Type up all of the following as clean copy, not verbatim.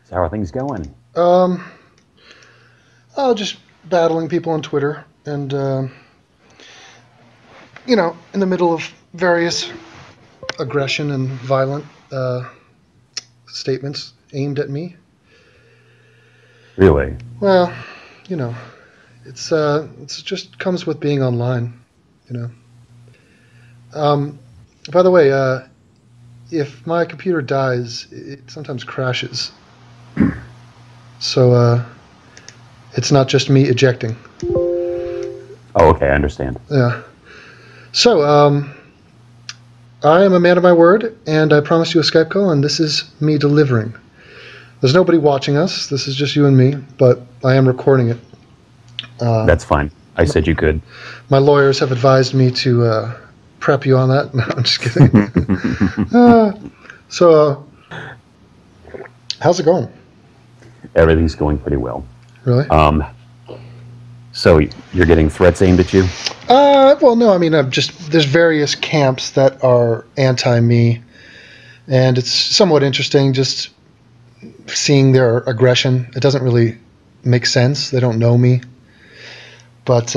So how are things going? Um, just battling people on Twitter and, in the middle of various aggression and violent statements aimed at me. Really? Well, you know, it's just comes with being online, you know. Um, by the way, if my computer dies, it sometimes crashes. So it's not just me ejecting. Oh, okay, I understand. Yeah. So, I am a man of my word, and I promised you a Skype call, and this is me delivering. There's nobody watching us. This is just you and me, but I am recording it. That's fine. I said you could. My lawyers have advised me to prep you on that. No, I'm just kidding. So, how's it going? Everything's going pretty well. Really? So you're getting threats aimed at you? Well, no, I mean, there's various camps that are anti-me, and it's somewhat interesting just seeing their aggression. It doesn't really make sense. They don't know me. But,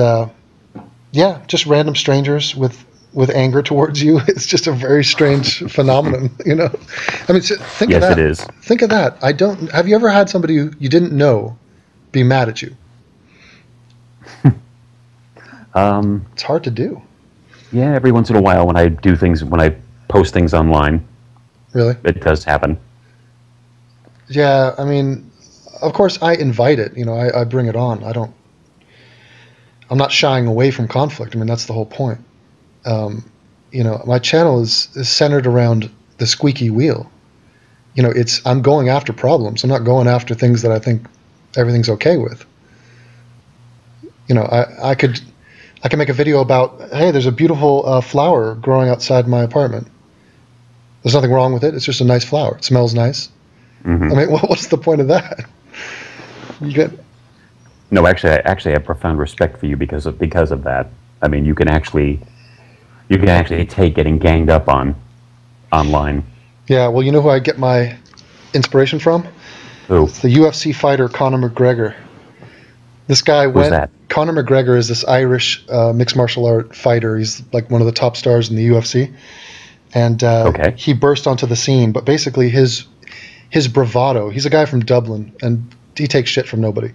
yeah, just random strangers with anger towards you. It's just a very strange phenomenon, you know? I mean, think of Yes, that. it is. Think of that. Have you ever had somebody who you didn't know be mad at you? It's hard to do. Yeah, every once in a while when I post things online, Really? it does happen. Yeah, I mean, of course I invite it, I bring it on. I'm not shying away from conflict. I mean, that's the whole point. My channel is centered around the squeaky wheel. I'm going after problems. I'm not going after things that I think everything's okay with. I could make a video about, hey, there's a beautiful flower growing outside my apartment. There's nothing wrong with it. It's just a nice flower. It smells nice. Mm-hmm. I mean, what's the point of that? You get No, actually, I have profound respect for you because of that. I mean, you can actually take getting ganged up on online. Yeah, well, you know who I get my inspiration from? Who? It's the UFC fighter Conor McGregor. This guy Who's that? Conor McGregor is this Irish mixed martial art fighter. He's like one of the top stars in the UFC. And Okay. he burst onto the scene, but basically his bravado, he's a guy from Dublin, and he takes shit from nobody.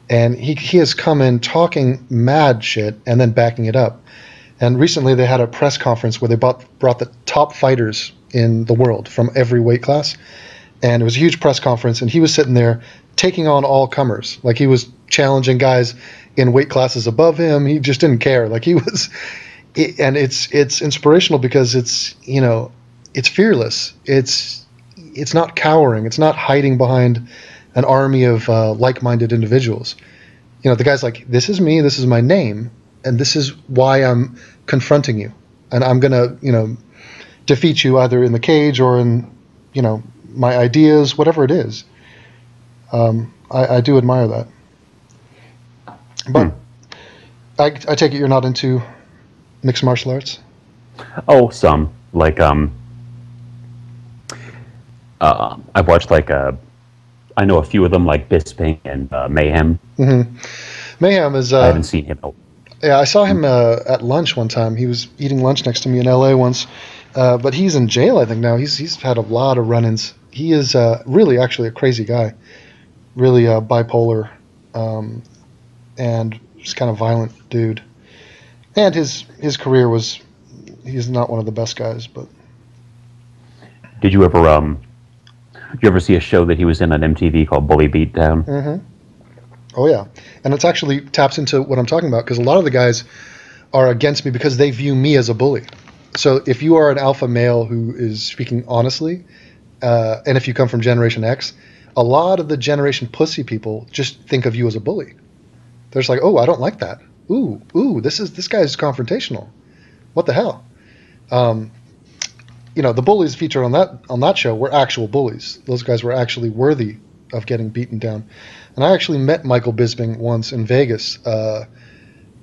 And he has come in talking mad shit and then backing it up. And recently they had a press conference where they brought the top fighters in the world from every weight class. And it was a huge press conference, and he was sitting there taking on all comers. Like, he was challenging guys in weight classes above him. He just didn't care. Like, he was, and it's inspirational because it's fearless. It's not cowering. It's not hiding behind an army of like-minded individuals. The guy's like, this is me, this is my name, and this is why I'm confronting you. And I'm going to, defeat you either in the cage or in, my ideas, whatever it is. I do admire that. But I take it you're not into mixed martial arts? Oh, some. Like, I've watched, I know a few of them, like Bisping and Mayhem. Mm-hmm. Mayhem is... I haven't seen him. Yeah, I saw him at lunch one time. He was eating lunch next to me in L.A. once. But he's in jail, I think, now. He's had a lot of run-ins. He is really actually a crazy guy. Really bipolar. And just kind of violent dude. And his career was... He's not one of the best guys, but... Did you ever see a show that he was in on MTV called Bully Beatdown? Mm-hmm. Oh, yeah. And it's actually taps into what I'm talking about, because a lot of the guys are against me because they view me as a bully. So if you are an alpha male who is speaking honestly, and if you come from Generation X, a lot of the Generation Pussy people just think of you as a bully. They're just like, oh, I don't like that. Ooh, this guy's confrontational. What the hell? The bullies featured on that show were actual bullies. Those guys were actually worthy of getting beaten down. And I actually met Michael Bisping once in Vegas a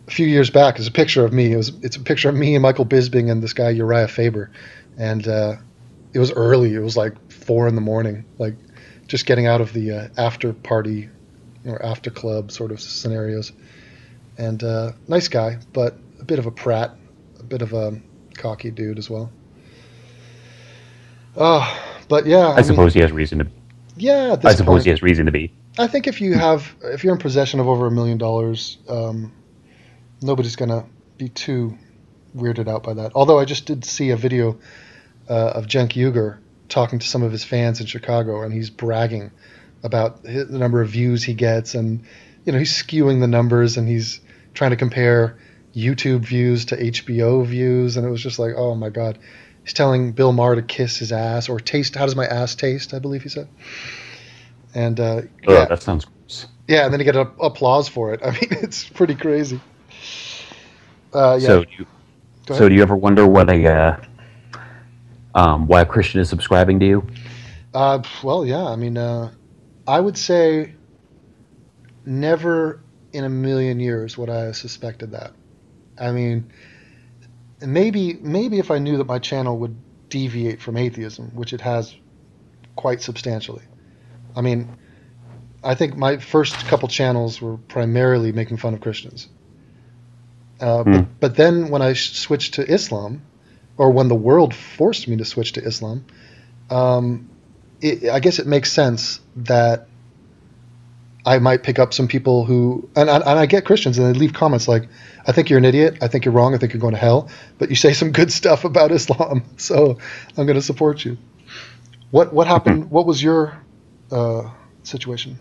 few years back. There's a picture of me. It's a picture of me and Michael Bisping and this guy Uriah Faber. And it was early. It was like 4 a.m, like just getting out of the after party or after club sort of scenarios. And nice guy, but a bit of a prat, a bit of a cocky dude as well. But yeah, I suppose he has reason to. yeah. At I this suppose point, he has reason to be. I think if you're in possession of over $1 million, nobody's gonna be too weirded out by that. Although I just did see a video of Cenk Uygur talking to some of his fans in Chicago, and he's bragging about the number of views he gets, and he's skewing the numbers, and he's trying to compare YouTube views to HBO views, and it was just like, oh my god. He's telling Bill Maher to kiss his ass or taste. How does my ass taste? I believe he said. And Oh, yeah, that sounds gross. yeah, and then you get applause for it. I mean, it's pretty crazy. Yeah. So do you ever wonder why why a Christian is subscribing to you? Well, yeah. I mean, I would say never in a million years would I have suspected that. I mean, maybe if I knew that my channel would deviate from atheism, which it has quite substantially. I mean, I think my first couple channels were primarily making fun of Christians. But then when I switched to Islam, or when the world forced me to switch to Islam, I guess it makes sense that I might pick up some people who, and I get Christians and they leave comments like, I think you're an idiot, I think you're wrong, I think you're going to hell, but you say some good stuff about Islam, so I'm going to support you. What happened? What was your situation?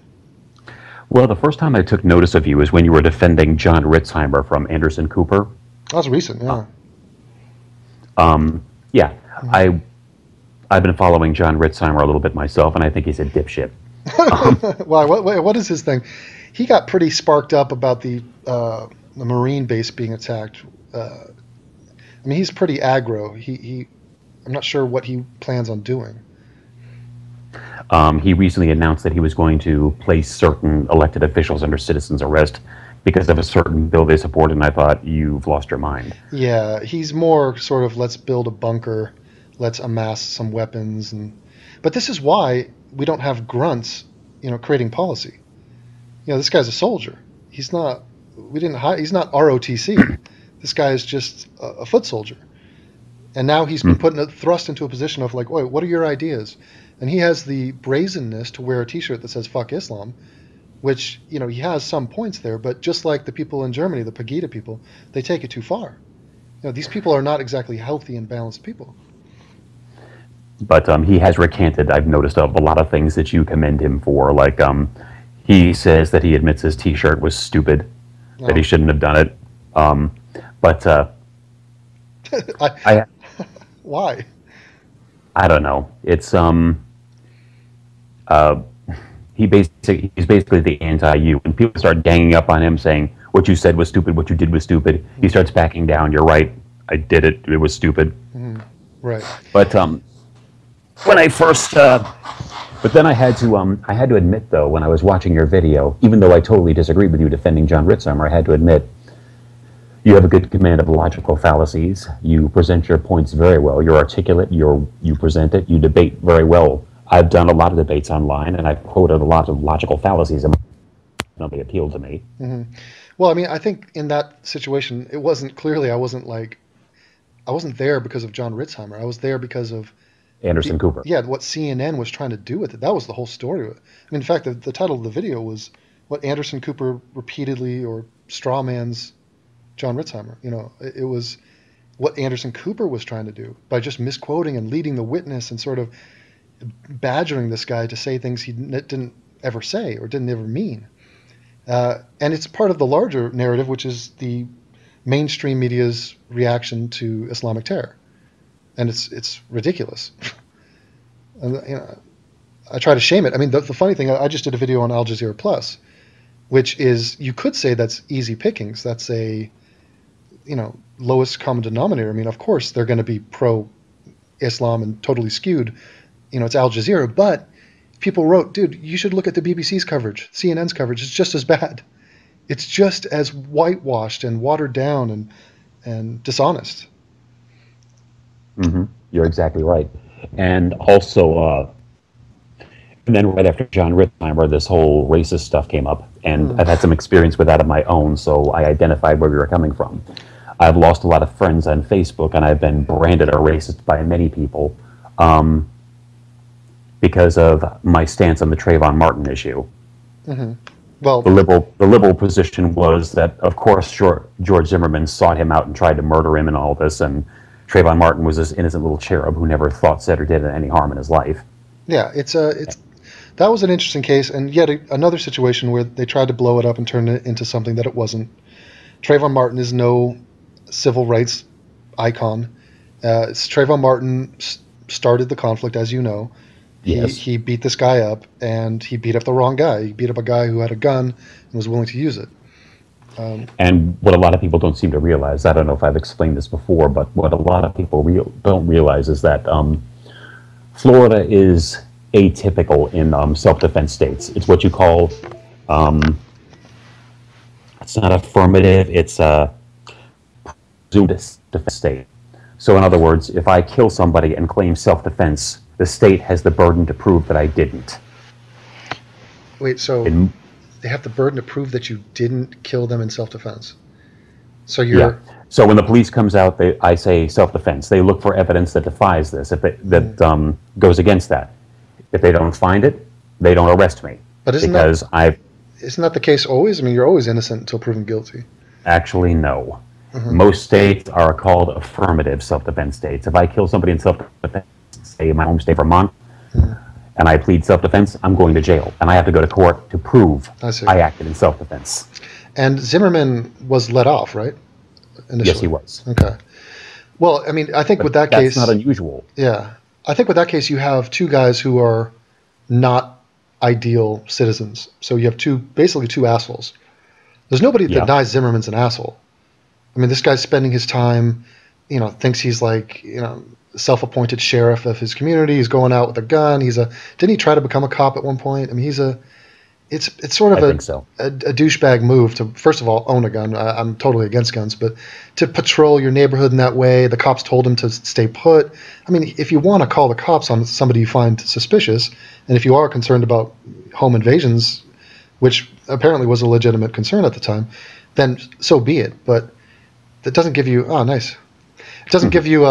Well, the first time I took notice of you was when you were defending John Ritzheimer from Anderson Cooper. That was recent, yeah. Yeah, I've been following John Ritzheimer a little bit myself, and I think he's a dipshit. Why? What is his thing? He got pretty sparked up about the Marine base being attacked. I mean, he's pretty aggro. I'm not sure what he plans on doing. He recently announced that he was going to place certain elected officials under citizen's arrest because of a certain bill they support, and I thought, you've lost your mind. Yeah, he's more sort of, let's build a bunker, let's amass some weapons, but this is why we don't have grunts, creating policy. This guy's a soldier. He's not. He's not ROTC. This guy is just a foot soldier, and now he's been thrust into a position of like, wait, what are your ideas? And he has the brazenness to wear a T-shirt that says "fuck Islam," which he has some points there, but just like the people in Germany, the Pegida people, they take it too far. These people are not exactly healthy and balanced people. But he has recanted, I've noticed, of a lot of things that you commend him for. Like, he says that he admits his T-shirt was stupid, that he shouldn't have done it. Why? I don't know. It's he's basically the anti-you. When people start ganging up on him, saying what you said was stupid, what you did was stupid, he starts backing down. You're right. I did it. It was stupid. Right. But when I first, but then I had to admit, though, when I was watching your video, even though I totally disagreed with you defending John Ritzheimer, I had to admit you have a good command of logical fallacies. You present your points very well. You're articulate. You present it. You debate very well. I've done a lot of debates online, and I've quoted a lot of logical fallacies, and nobody appealed to me. Well, I mean, I think in that situation, it wasn't clearly. I wasn't there because of John Ritzheimer. I was there because of Anderson Cooper. Yeah, what CNN was trying to do with it. That was the whole story. I mean, in fact, the title of the video was what Anderson Cooper repeatedly or strawmans John Ritzheimer. It was what Anderson Cooper was trying to do by just misquoting and leading the witness and sort of badgering this guy to say things he didn't ever say or didn't ever mean. And it's part of the larger narrative, which is the mainstream media's reaction to Islamic terror. And it's ridiculous. And I try to shame it. I mean, the funny thing, I just did a video on Al Jazeera Plus, which is, you could say that's easy pickings. That's a, lowest common denominator. I mean, of course, they're going to be pro-Islam and totally skewed. It's Al Jazeera. But people wrote, dude, you should look at the BBC's coverage, CNN's coverage. It's just as bad. It's just as whitewashed and watered down and dishonest. You're exactly right. And also, And then right after John Ritzheimer, this whole racist stuff came up, and I've had some experience with that of my own, so I identified where we were coming from. I've lost a lot of friends on Facebook, and I've been branded a racist by many people because of my stance on the Trayvon Martin issue. Mm-hmm. Well, the liberal position was that, of course, George Zimmerman sought him out and tried to murder him and all this, and Trayvon Martin was this innocent little cherub who never thought, said, or did any harm in his life. Yeah, that was an interesting case, and yet another situation where they tried to blow it up and turn it into something that it wasn't. Trayvon Martin is no civil rights icon. Trayvon Martin started the conflict, as you know. Yes. He beat this guy up, and he beat up the wrong guy. He beat up a guy who had a gun and was willing to use it. And what a lot of people don't seem to realize, I don't know if I've explained this before, but what a lot of people don't realize is that Florida is atypical in self-defense states. It's what you call, it's not affirmative, it's a presumed defense state. So in other words, if I kill somebody and claim self-defense, the state has the burden to prove that I didn't. Wait, so they have the burden to prove that you didn't kill them in self-defense? So you're... Yeah. So when the police comes out, I say self-defense. They look for evidence that defies this, that goes against that. If they don't find it, they don't arrest me. But isn't that the case always? I mean, you're always innocent until proven guilty. Actually, no. Mm-hmm. Most states are called affirmative self-defense states. If I kill somebody in self-defense, say my home state, Vermont, and I plead self-defense, I'm going to jail. And I have to go to court to prove I acted in self-defense. And Zimmerman was let off, right? Initially. Yes, he was. Okay. Well, I mean, I think with that case... That's not unusual. Yeah. I think with that case, you have two guys who are not ideal citizens. So you have basically two assholes. There's nobody that denies Zimmerman's an asshole. I mean, this guy's spending his time, thinks he's like, self-appointed sheriff of his community. He's going out with a gun. Didn't he try to become a cop at one point? I mean, it's sort of a douchebag move to, first of all, own a gun. I'm totally against guns, but to patrol your neighborhood in that way, the cops told him to stay put. I mean, if you want to call the cops on somebody you find suspicious, and if you are concerned about home invasions, which apparently was a legitimate concern at the time, then so be it. But that doesn't give you, it doesn't give you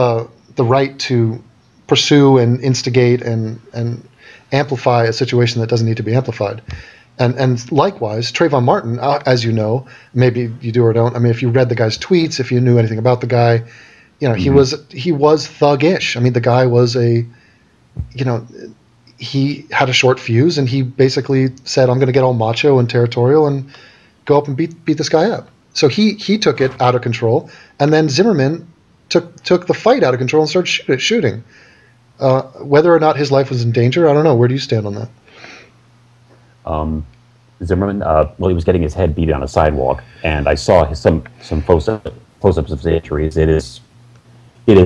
the right to pursue and instigate and amplify a situation that doesn't need to be amplified. And likewise, Trayvon Martin, as you know, maybe you do or don't. I mean, if you read the guy's tweets, if you knew anything about the guy, he was thuggish. I mean, the guy was he had a short fuse, and he basically said, "I'm going to get all macho and territorial and go up and beat this guy up." So he took it out of control, and then Zimmerman took the fight out of control and started shooting. Whether or not his life was in danger, I don't know. Where do you stand on that? Zimmerman, he was getting his head beat on a sidewalk, and I saw some close-ups of his injuries. It is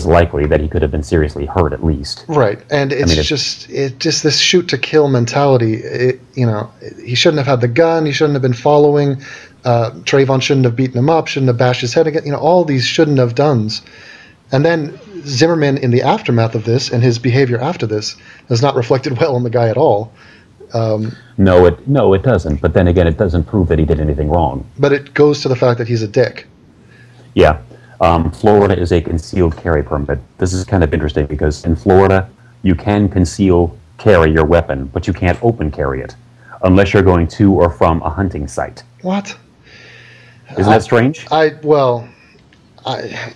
likely that he could have been seriously hurt at least. Right, and it's just this shoot-to-kill mentality. He shouldn't have had the gun. He shouldn't have been following. Trayvon shouldn't have beaten him up. Shouldn't have bashed his head again. All these shouldn't have dones. And then Zimmerman, in the aftermath of this, and his behavior after this, has not reflected well on the guy at all. No, it doesn't. But then again, it doesn't prove that he did anything wrong. But it goes to the fact that he's a dick. Yeah. Florida is a concealed carry permit. This is kind of interesting because in Florida, you can conceal carry your weapon, but you can't open carry it unless you're going to or from a hunting site. What? Isn't that strange?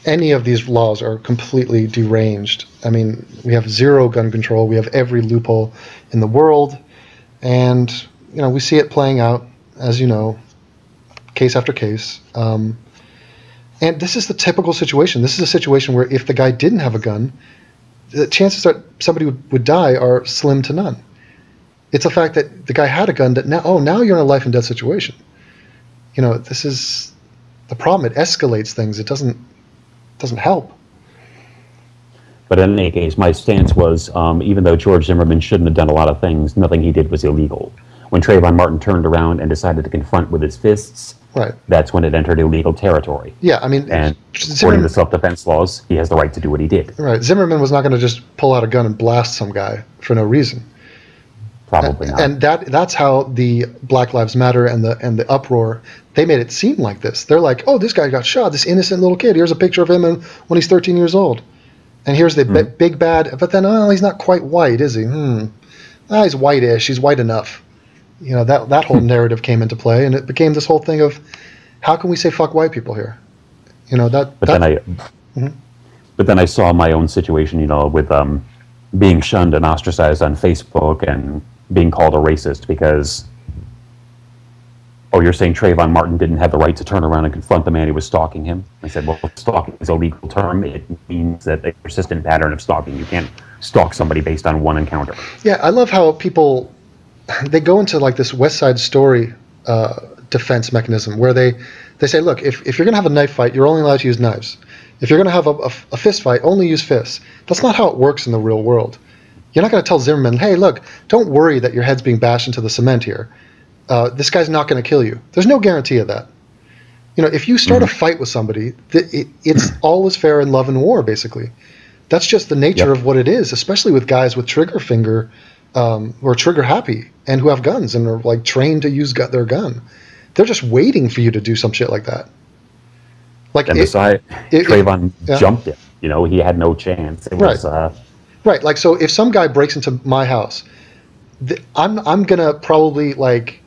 Any of these laws are completely deranged. I mean, we have zero gun control. We have every loophole in the world. And, we see it playing out, as you know, case after case. And this is the typical situation. This is a situation where if the guy didn't have a gun, the chances that somebody would die are slim to none. It's the fact that the guy had a gun that now you're in a life and death situation. This is the problem. It escalates things. It doesn't help. But in any case, my stance was, even though George Zimmerman shouldn't have done a lot of things, nothing he did was illegal. When Trayvon Martin turned around and decided to confront with his fists, right, that's when it entered illegal territory. Yeah, I mean, and according to self-defense laws, he has the right to do what he did. Right, Zimmerman was not going to just pull out a gun and blast some guy for no reason. Probably not. And that's how the Black Lives Matter and the uproar, they made it seem like this. They're like, oh, this guy got shot, this innocent little kid. Here's a picture of him when he's 13 years old. And here's the big bad, but then, oh, he's not quite white, is he? He's white-ish, he's white enough. You know, that whole narrative came into play, and it became this whole thing of, how can we say fuck white people here? You know, But then I saw my own situation, you know, with being shunned and ostracized on Facebook and being called a racist because, oh, you're saying Trayvon Martin didn't have the right to turn around and confront the man who was stalking him? I said, well, stalking is a legal term. It means that a persistent pattern of stalking. You can't stalk somebody based on one encounter. Yeah, I love how people, they go into like this West Side Story defense mechanism where they say, look, if you're going to have a knife fight, you're only allowed to use knives. If you're going to have a fist fight, only use fists. That's not how it works in the real world. You're not going to tell Zimmerman, hey, look, don't worry that your head's being bashed into the cement here. This guy's not going to kill you. There's no guarantee of that. You know, if you start a fight with somebody, it's all is fair in love and war, basically. That's just the nature of what it is, especially with guys with trigger finger who are trigger happy and who have guns and are like trained to use their gun. They're just waiting for you to do some shit like that. Like, and Trayvon jumped it. You know, he had no chance. It was, right. Like, so if some guy breaks into my house, I'm gonna probably like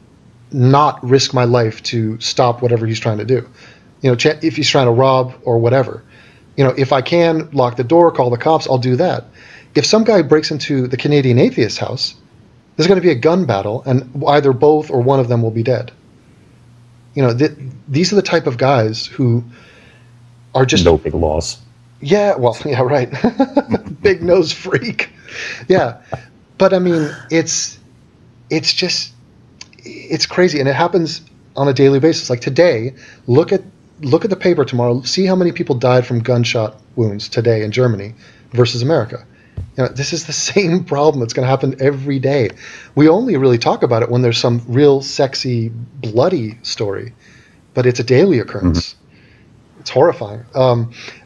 not risk my life to stop whatever he's trying to do. You know, if he's trying to rob or whatever. You know, if I can lock the door, call the cops, I'll do that. If some guy breaks into the Canadian Atheist house, there's going to be a gun battle, and either both or one of them will be dead. You know, these are the type of guys who are just no big loss. Yeah, well, yeah, right. Big nose freak. Yeah, but I mean, it's crazy, and it happens on a daily basis. Like today, look at the paper tomorrow. See how many people died from gunshot wounds today in Germany versus America. You know, this is the same problem that's going to happen every day. We only really talk about it when there's some real sexy, bloody story, but it's a daily occurrence. Mm-hmm. It's horrifying.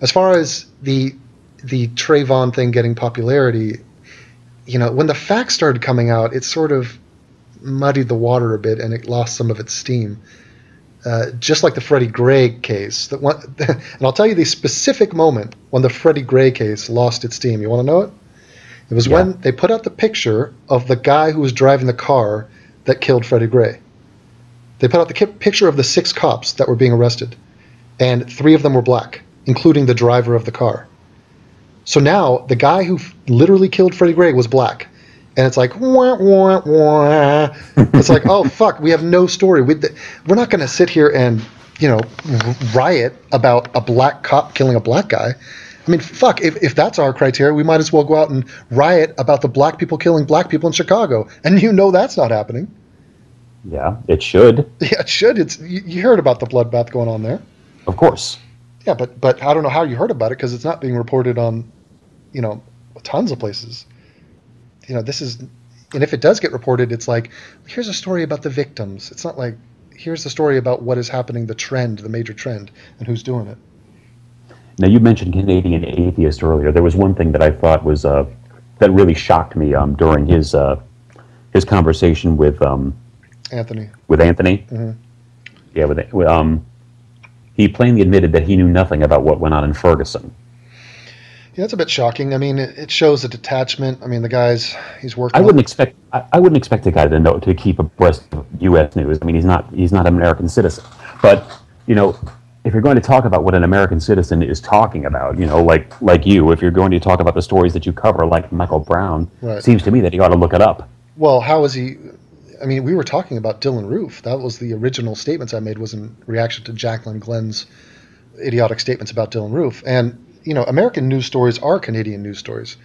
As far as the Trayvon thing getting popularity, you know, when the facts started coming out, it sort of muddied the water a bit and it lost some of its steam. Just like the Freddie Gray case. And I'll tell you the specific moment when the Freddie Gray case lost its steam. You want to know it? It was when they put out the picture of the guy who was driving the car that killed Freddie Gray. They put out the picture of the 6 cops that were being arrested, and 3 of them were black, including the driver of the car. So now the guy who literally killed Freddie Gray was black. And it's like, wah, wah, wah. It's like, oh, fuck, we have no story. We're not going to sit here and, you know, riot about a black cop killing a black guy. I mean, fuck, if that's our criteria, we might as well go out and riot about the black people killing black people in Chicago. And you know that's not happening. Yeah, it should. Yeah, it should. You heard about the bloodbath going on there. Of course. Yeah, but I don't know how you heard about it because it's not being reported on, you know, tons of places. You know, and if it does get reported, it's like, here's a story about the victims. It's not like, here's the story about what is happening, the major trend, and who's doing it. Now, you mentioned Canadian Atheist earlier. There was one thing that I thought was, that really shocked me during his conversation with Anthony. With Anthony? Mm-hmm. Yeah, he plainly admitted that he knew nothing about what went on in Ferguson. Yeah, that's a bit shocking. I mean, it shows a detachment. I mean, the guy's he's working. I wouldn't expect a guy to keep abreast of U.S. news. I mean, he's not an American citizen. But you know, if you're going to talk about what an American citizen is talking about, you know, like you, if you're going to talk about the stories that you cover, like Michael Brown, it seems to me that you ought to look it up. Well, how is he? I mean, we were talking about Dylan Roof. That was the original statements I made was in reaction to Jacqueline Glenn's idiotic statements about Dylan Roof. And you know, American news stories are Canadian news stories.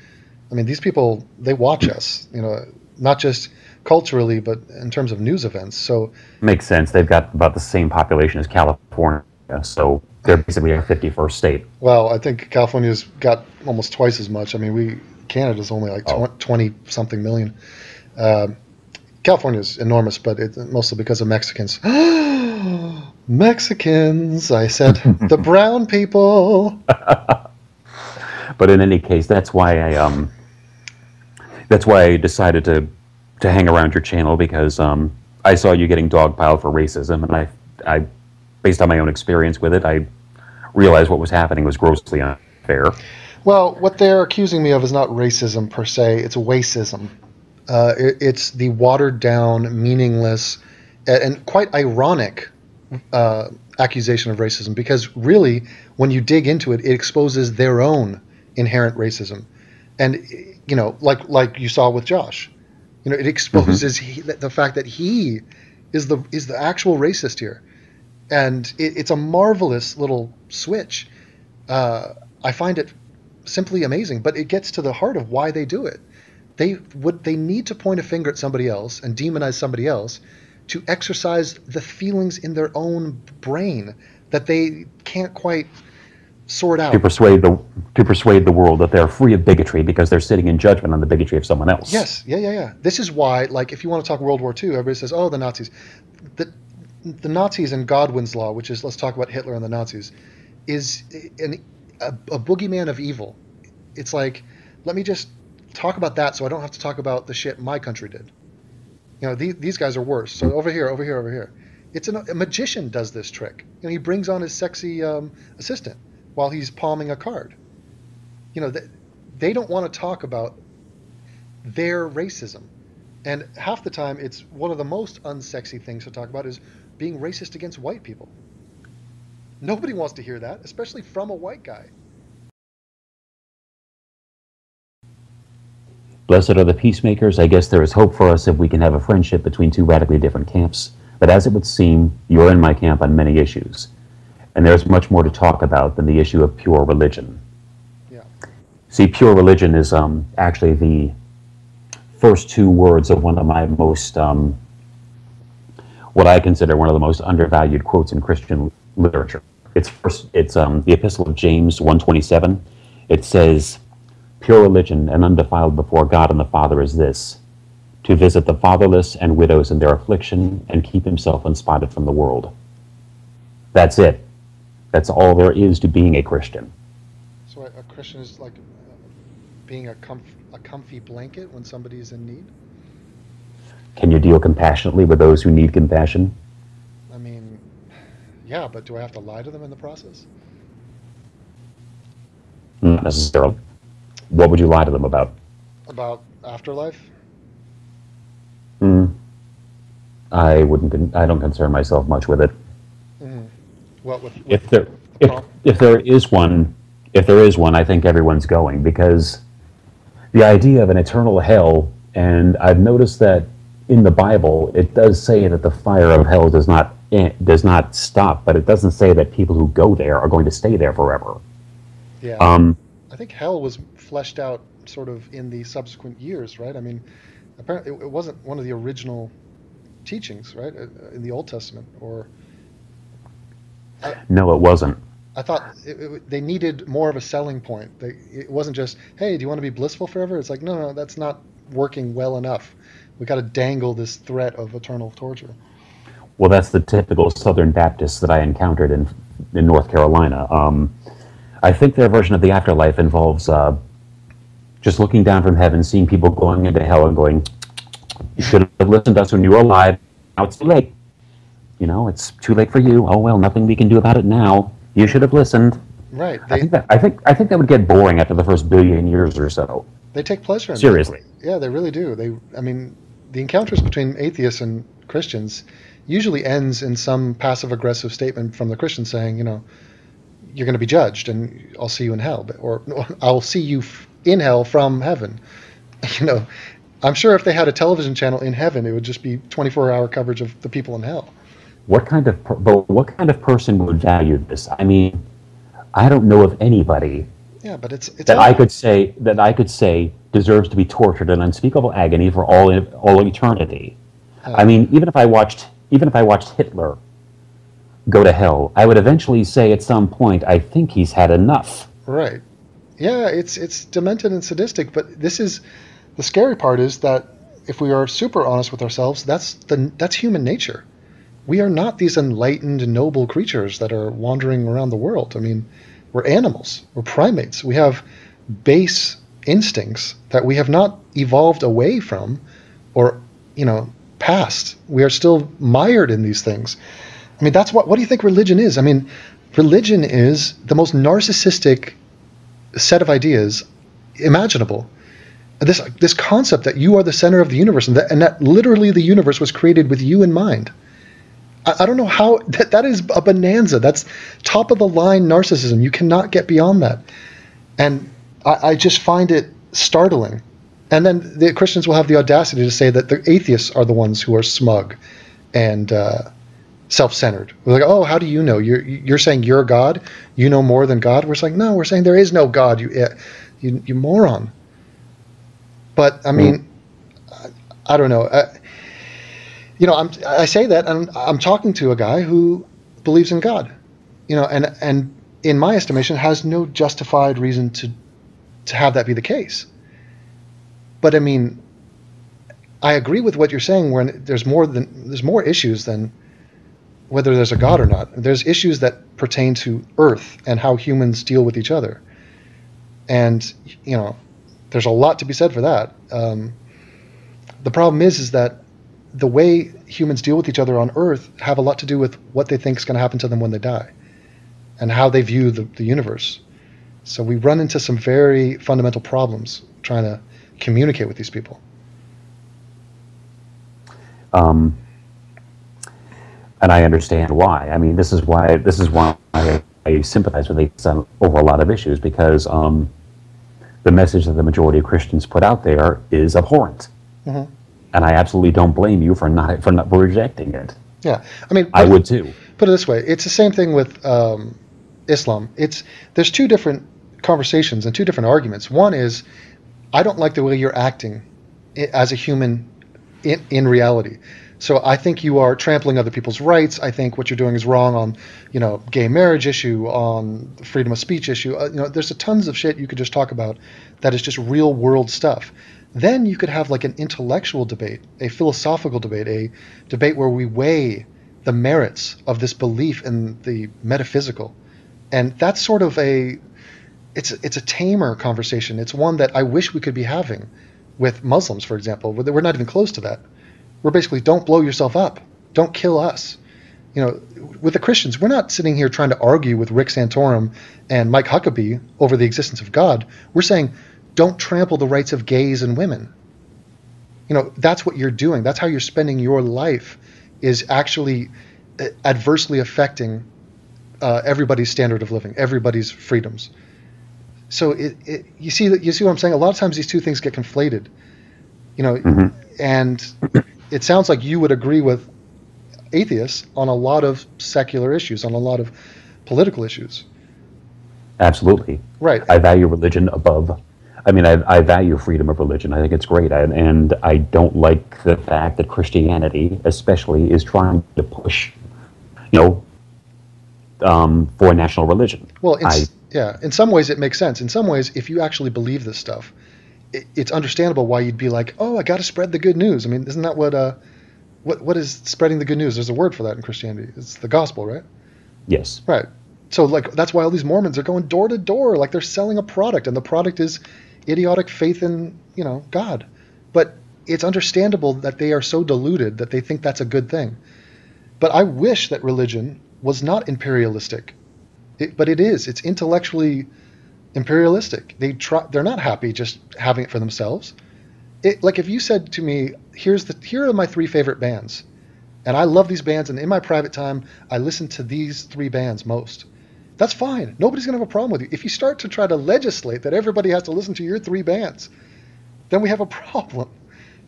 I mean, these people, they watch us, you know, not just culturally, but in terms of news events. So makes sense. They've got about the same population as California, so they're basically a 51st state. Well, I think California's got almost twice as much. I mean, Canada's only like 20-something million. California's enormous, but it's mostly because of Mexicans. Mexicans, I said, the brown people. But in any case, that's why I decided to to hang around your channel because I saw you getting dogpiled for racism, and I, based on my own experience with it, I realized what was happening was grossly unfair. Well, what they're accusing me of is not racism per se; it's wacism. It's the watered down, meaningless, and quite ironic accusation of racism. Because really, when you dig into it, it exposes their own inherent racism, and like you saw with Josh, it exposes the fact that he is the actual racist here, and it's a marvelous little switch. I find it simply amazing, but it gets to the heart of why they do it. They need to point a finger at somebody else and demonize somebody else to exercise the feelings in their own brain that they can't quite sort out. To persuade the world that they're free of bigotry because they're sitting in judgment on the bigotry of someone else. Yes, yeah. This is why, like, if you want to talk World War II, everybody says, "Oh, the Nazis." The Nazis and Godwin's law, which is, let's talk about Hitler and the Nazis, is a boogeyman of evil. It's like, let me just talk about that so I don't have to talk about the shit my country did. These guys are worse. So over here. It's a magician does this trick. He brings on his sexy assistant while he's palming a card. They don't want to talk about their racism. And half the time, it's one of the most unsexy things to talk about is being racist against white people. Nobody wants to hear that, especially from a white guy. Blessed are the peacemakers. I guess there is hope for us if we can have a friendship between two radically different camps. But as it would seem, you're in my camp on many issues. And there's much more to talk about than the issue of pure religion. Yeah. See, pure religion is actually the first two words of one of my most, what I consider one of the most undervalued quotes in Christian literature. It's the Epistle of James 1:27. It says, "Pure religion and undefiled before God and the Father is this, to visit the fatherless and widows in their affliction and keep himself unspotted from the world." That's it. That's all there is to being a Christian. So a Christian is like being a comfy blanket when somebody is in need? Can you deal compassionately with those who need compassion? I mean, yeah, but do I have to lie to them in the process? Not necessarily. What would you lie to them about? About afterlife? I don't concern myself much with it. Mm-hmm. Well, If there is one, I think everyone's going, because the idea of an eternal hell, and I've noticed that in the Bible it does say that the fire of hell does not stop, but it doesn't say that people who go there are going to stay there forever. Yeah. I think hell was fleshed out sort of in the subsequent years, right? I mean, apparently it wasn't one of the original teachings, right, in the Old Testament, or... No, it wasn't. I thought they needed more of a selling point. It wasn't just, hey, do you want to be blissful forever? It's like, no, that's not working well enough. We got to dangle this threat of eternal torture. Well, that's the typical Southern Baptists that I encountered in North Carolina. I think their version of the afterlife involves just looking down from heaven, seeing people going into hell and going, "You should have listened to us when you were alive. Now it's too late. It's too late for you. Oh well, nothing we can do about it now. You should have listened." Right. I think that would get boring after the first billion years or so. They take pleasure in Seriously. that. Yeah, they really do. The encounters between atheists and Christians usually ends in some passive-aggressive statement from the Christian saying, you're going to be judged and I'll see you in hell, or I'll see you in hell from heaven. I'm sure if they had a television channel in heaven, it would just be 24-hour coverage of the people in hell. What kind of person would value this? I mean, I don't know of anybody. Yeah, but it's that I could say deserves to be tortured in unspeakable agony for all eternity. I mean, even if I watched Hitler go to hell, I would eventually say at some point, I think he's had enough. Right. Yeah, it's demented and sadistic, but this is the scary part is that if we are super honest with ourselves, that's human nature. We are not these enlightened, noble creatures that are wandering around the world. I mean, we're animals. We're primates. We have base instincts that we have not evolved away from or past. We are still mired in these things. I mean, that's what do you think religion is? I mean, religion is the most narcissistic set of ideas imaginable. This concept that you are the center of the universe, and that literally the universe was created with you in mind. I don't know how that is a bonanza. That's top of the line narcissism. You cannot get beyond that. And I just find it startling. And then the Christians will have the audacity to say that the atheists are the ones who are smug and self-centered. We're like, oh, how do you know? You're saying you're God? You know more than God? We're saying, no, we're saying there is no God, you moron. But, I mean, I don't know. I say that, and I'm talking to a guy who believes in God, and in my estimation has no justified reason to have that be the case. But I mean, I agree with what you're saying. When there's more issues than whether there's a God or not. There's issues that pertain to Earth and how humans deal with each other, and there's a lot to be said for that. The problem is that the way humans deal with each other on Earth have a lot to do with what they think is going to happen to them when they die, and how they view the universe. So we run into some very fundamental problems trying to communicate with these people. And I understand why. I mean, this is why I sympathize with atheists over a lot of issues, because the message that the majority of Christians put out there is abhorrent. Mm-hmm. And I absolutely don't blame you for not rejecting it. Yeah, I mean, I would too. Put it this way: it's the same thing with Islam. There's two different conversations and two different arguments. One is, I don't like the way you're acting as a human in reality. So I think you are trampling other people's rights. I think what you're doing is wrong on, gay marriage issue, on the freedom of speech issue. There's tons of shit you could just talk about that is just real world stuff. Then you could have like an intellectual debate, a philosophical debate, a debate where we weigh the merits of this belief in the metaphysical. And that's sort of it's a tamer conversation. It's one that I wish we could be having with Muslims, for example. We're not even close to that. We're basically, don't blow yourself up. Don't kill us. With the Christians, we're not sitting here trying to argue with Rick Santorum and Mike Huckabee over the existence of God. We're saying, don't trample the rights of gays and women. That's what you're doing. That's how you're spending your life, is actually adversely affecting everybody's standard of living, everybody's freedoms. So you see what I'm saying? A lot of times these two things get conflated, mm-hmm. And it sounds like you would agree with atheists on a lot of secular issues, on a lot of political issues. Absolutely. Right. I value religion above. I mean, I value freedom of religion. I think it's great. And I don't like the fact that Christianity, especially, is trying to push, for a national religion. Well, in some ways it makes sense. In some ways, if you actually believe this stuff, it's understandable why you'd be like, oh, I got to spread the good news. I mean, isn't that what is spreading the good news? There's a word for that in Christianity. It's the gospel, right? Yes. Right. So, that's why all these Mormons are going door to door, like they're selling a product, and the product is idiotic faith in, God. But it's understandable that they are so deluded that they think that's a good thing. But I wish that religion was not imperialistic. But it is. It's intellectually imperialistic. They're not happy just having it for themselves. Like if you said to me, here are my 3 favorite bands, and I love these bands, and in my private time, I listen to these 3 bands most. That's fine. Nobody's going to have a problem with you. If you start to try to legislate that everybody has to listen to your 3 bands, then we have a problem.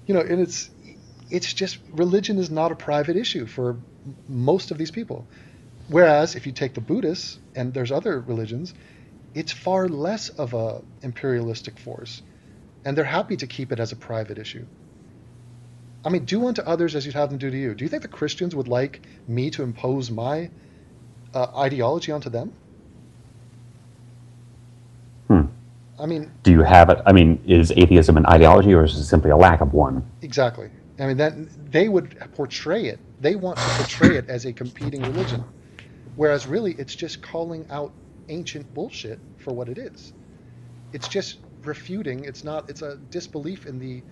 And it's just, religion is not a private issue for most of these people. Whereas if you take the Buddhists, and there's other religions, it's far less of a imperialistic force. And they're happy to keep it as a private issue. I mean, do unto others as you'd have them do to you. Do you think the Christians would like me to impose my ideology onto them? I mean, do you have it? I mean, is atheism an ideology, or is it simply a lack of one? Exactly. I mean, that they would portray it. They want to portray it as a competing religion, whereas really it's just calling out ancient bullshit for what it is. It's just refuting. It's a disbelief in the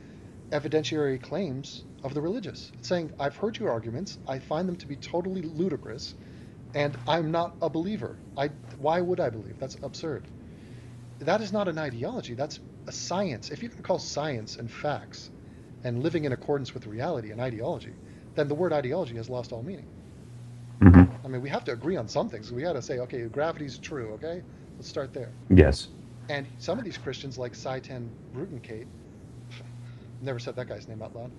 evidentiary claims of the religious. It's saying, I've heard your arguments, I find them to be totally ludicrous, and I'm not a believer. Why would I believe? That's absurd. That is not an ideology, that's a science. If you can call science and facts and living in accordance with reality an ideology, then the word ideology has lost all meaning. Hmm. I mean, we have to agree on some things. We got to say, okay, gravity's true, okay? Let's start there. Yes. And some of these Christians, like Saitan Rutenkate, never said that guy's name out loud,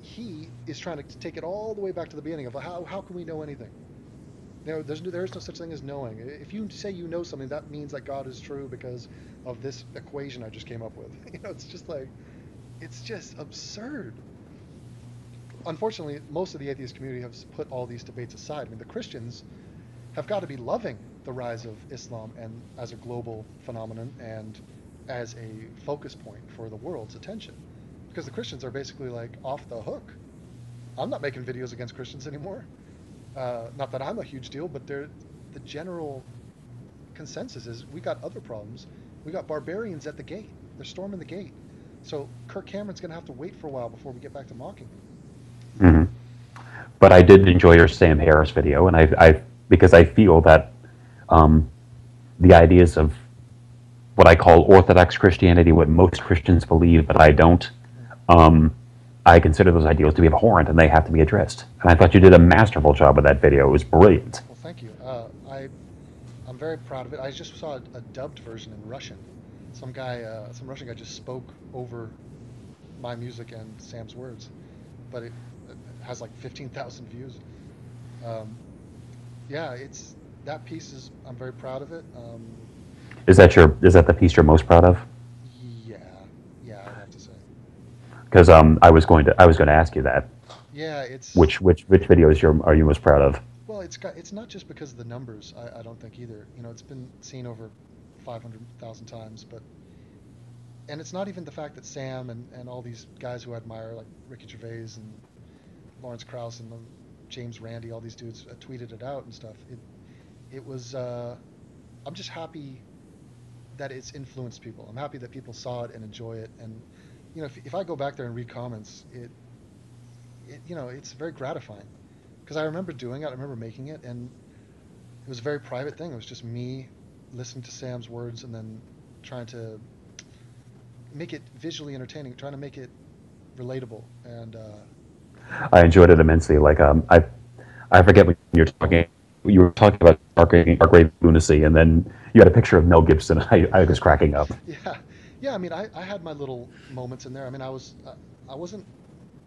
he is trying to take it all the way back to the beginning of how can we know anything? There is no such thing as knowing. If you say you know something, that means that God is true because of this equation I just came up with. It's just like, it's just absurd. Unfortunately, most of the atheist community has put all these debates aside. I mean, the Christians have got to be loving the rise of Islam and as a global phenomenon and as a focus point for the world's attention, because the Christians are basically like off the hook. I'm not making videos against Christians anymore. Not that I'm a huge deal, but the general consensus is we got other problems. We got barbarians at the gate. They're storming the gate. So Kirk Cameron's going to have to wait for a while before we get back to mocking him. Hmm. But I did enjoy your Sam Harris video, and because I feel that the ideas of what I call Orthodox Christianity, what most Christians believe, but I don't, I consider those ideals to be abhorrent, and they have to be addressed. And I thought you did a masterful job with that video. It was brilliant. Well, thank you. I'm very proud of it. I just saw a dubbed version in Russian. Some Russian guy just spoke over my music and Sam's words, but it has like 15,000 views. Yeah, that piece I'm very proud of it. Is that the piece you're most proud of? Yeah, I'd have to say. Because I was going to ask you that. Yeah, it's which video are you most proud of? Well, it's not just because of the numbers. I don't think either. It's been seen over 500,000 times, and it's not even the fact that Sam and all these guys who I admire, like Ricky Gervais and Lawrence Krauss and James Randi, all these dudes tweeted it out and stuff. It was. I'm just happy that it's influenced people. I'm happy that people saw it and enjoy it. And if I go back there and read comments, it's very gratifying, because I remember doing it. I remember making it, and it was a very private thing. It was just me listening to Sam's words and then trying to make it visually entertaining, trying to make it relatable. And I enjoyed it immensely. Like I forget when you were talking about dark grave lunacy, and then you had a picture of Mel Gibson. I was cracking up. Yeah. I mean, I had my little moments in there. I mean, I wasn't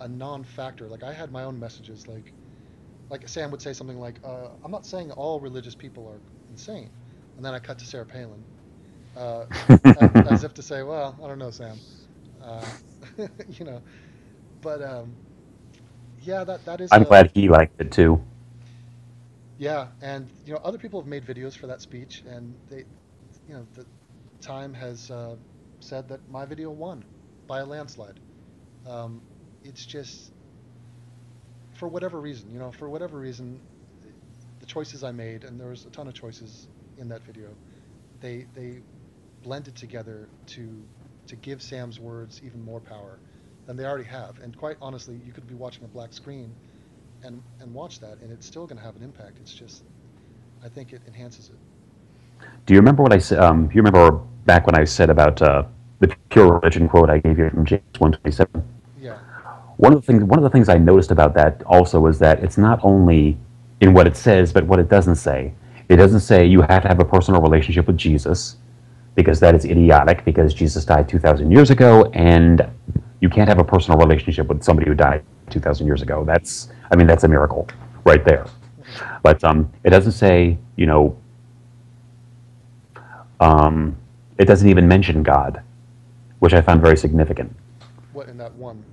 a non-factor. Like, I had my own messages. Like Sam would say something like, "I'm not saying all religious people are insane," and then I cut to Sarah Palin, as if to say, "Well, I don't know, Sam," But yeah, that is. I'm glad he liked it too. Yeah, and other people have made videos for that speech, and the Time has said that my video won by a landslide. It's just, for whatever reason, the choices I made, and there was a ton of choices in that video, they blended together to give Sam's words even more power than they already have. And quite honestly, you could be watching a black screen and watch that, and it's still going to have an impact. It's just, I think it enhances it. Do you remember what I said? You remember back when I said about the pure religion quote I gave you from James 1:27? Yeah. One of the things I noticed about that also was that it's not only in what it says, but what it doesn't say. It doesn't say you have to have a personal relationship with Jesus, because that is idiotic, because Jesus died 2,000 years ago, and you can't have a personal relationship with somebody who died 2,000 years ago. That's a miracle right there. But it doesn't say, it doesn't even mention God, which I found very significant. What, in that one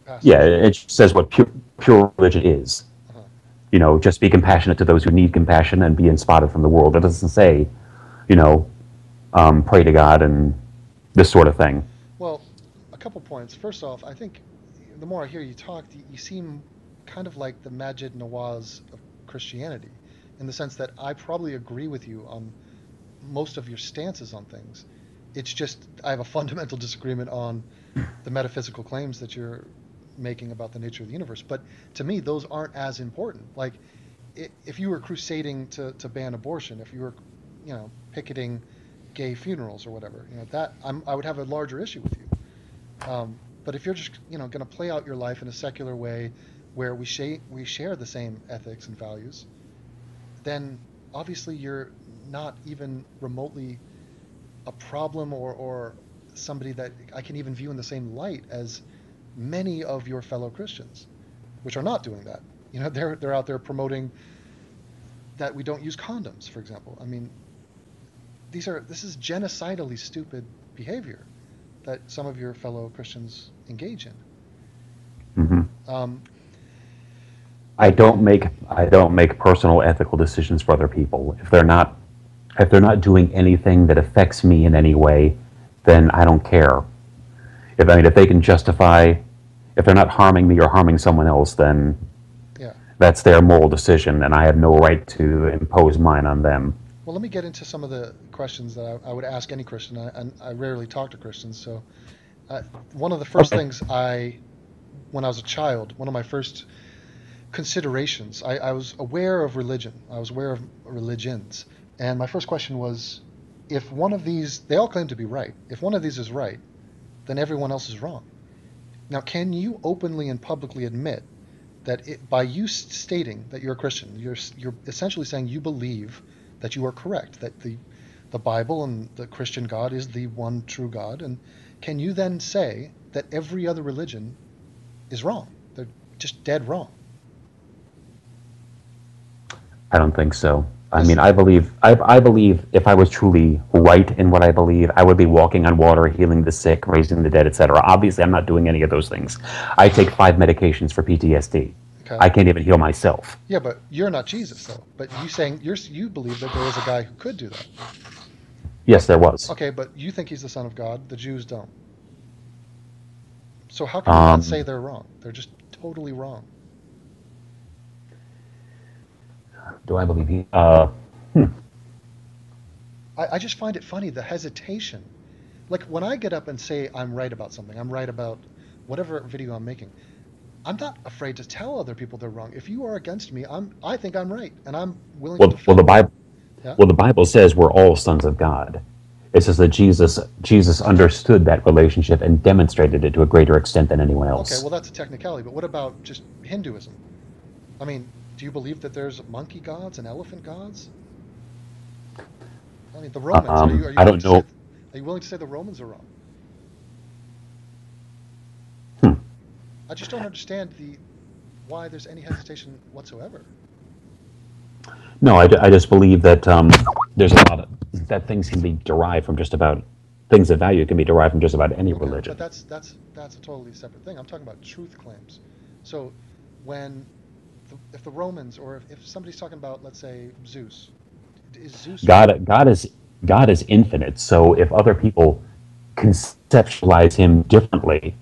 passage? Yeah, it says what pure religion is. Just be compassionate to those who need compassion and be unspotted from the world. It doesn't say, pray to God and this sort of thing. Well, a couple points. First off, I think the more I hear you talk, you seem kind of like the Majid Nawaz of Christianity, in the sense that I probably agree with you on most of your stances on things. It's just I have a fundamental disagreement on the metaphysical claims that you're making about the nature of the universe. But to me, those aren't as important. Like, if you were crusading to ban abortion, if you were, picketing gay funerals or whatever, that I would have a larger issue with you. But if you're just, going to play out your life in a secular way where we share the same ethics and values, then obviously you're not even remotely a problem or somebody that I can even view in the same light as many of your fellow Christians, which are not doing that. They're out there promoting that we don't use condoms, for example. I mean, this is genocidally stupid behavior that some of your fellow Christians engage in. Mm-hmm. I don't make personal ethical decisions for other people. If they're not doing anything that affects me in any way, then I don't care. If they can justify, if they're not harming me or harming someone else, then that's their moral decision, and I have no right to impose mine on them. Well, let me get into some of the questions that I would ask any Christian, and I rarely talk to Christians. So, one of the first things when I was a child, one of my first considerations, I was aware of religion. I was aware of religions. And my first question was, if one of these, they all claim to be right, if one of these is right, then everyone else is wrong. Now, can you openly and publicly admit that by you stating that you're a Christian, you're essentially saying you believe that you are correct, that the Bible and the Christian God is the one true God, and can you then say that every other religion is wrong? They're just dead wrong. I don't think so. I mean, I believe if I was truly right in what I believe, I would be walking on water, healing the sick, raising the dead, etc. Obviously, I'm not doing any of those things. I take 5 medications for PTSD. Okay. I can't even heal myself. Yeah, but you're not Jesus, though. But you believe that there was a guy who could do that. Yes, there was. Okay, but you think he's the Son of God. The Jews don't. So how can you not say they're wrong? They're just totally wrong. Do I believe he? I just find it funny, the hesitation. Like, when I get up and say I'm right about something, I'm right about whatever video I'm making, I'm not afraid to tell other people they're wrong. If you are against me, I think I'm right, and I'm willing to defend. Well, the Bible says we're all sons of God. It says that Jesus understood that relationship and demonstrated it to a greater extent than anyone else. Okay, well, that's a technicality, but what about just Hinduism? I mean, do you believe that there's monkey gods and elephant gods? I mean, the Romans. I don't know. Are you willing to say the Romans are wrong? I just don't understand why there's any hesitation whatsoever. No, I just believe that there's a lot of that things can be derived from just about things of value can be derived from just about any religion. But that's a totally separate thing. I'm talking about truth claims. So if the Romans, or if somebody's talking about, let's say, Zeus, is Zeus God is infinite. So if other people conceptualize him differently,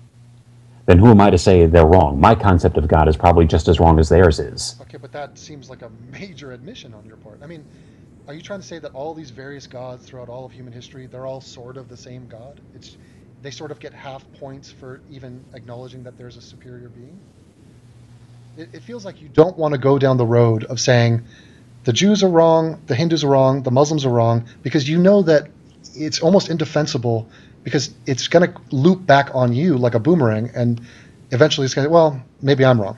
then who am I to say they're wrong? My concept of God is probably just as wrong as theirs is. Okay, but that seems like a major admission on your part. I mean, are you trying to say that all these various gods throughout all of human history, they're all sort of the same God? They sort of get half points for even acknowledging that there's a superior being? It feels like you don't want to go down the road of saying the Jews are wrong, the Hindus are wrong, the Muslims are wrong, because you know that it's almost indefensible, because it's going to loop back on you like a boomerang, and eventually it's going to, well, maybe I'm wrong.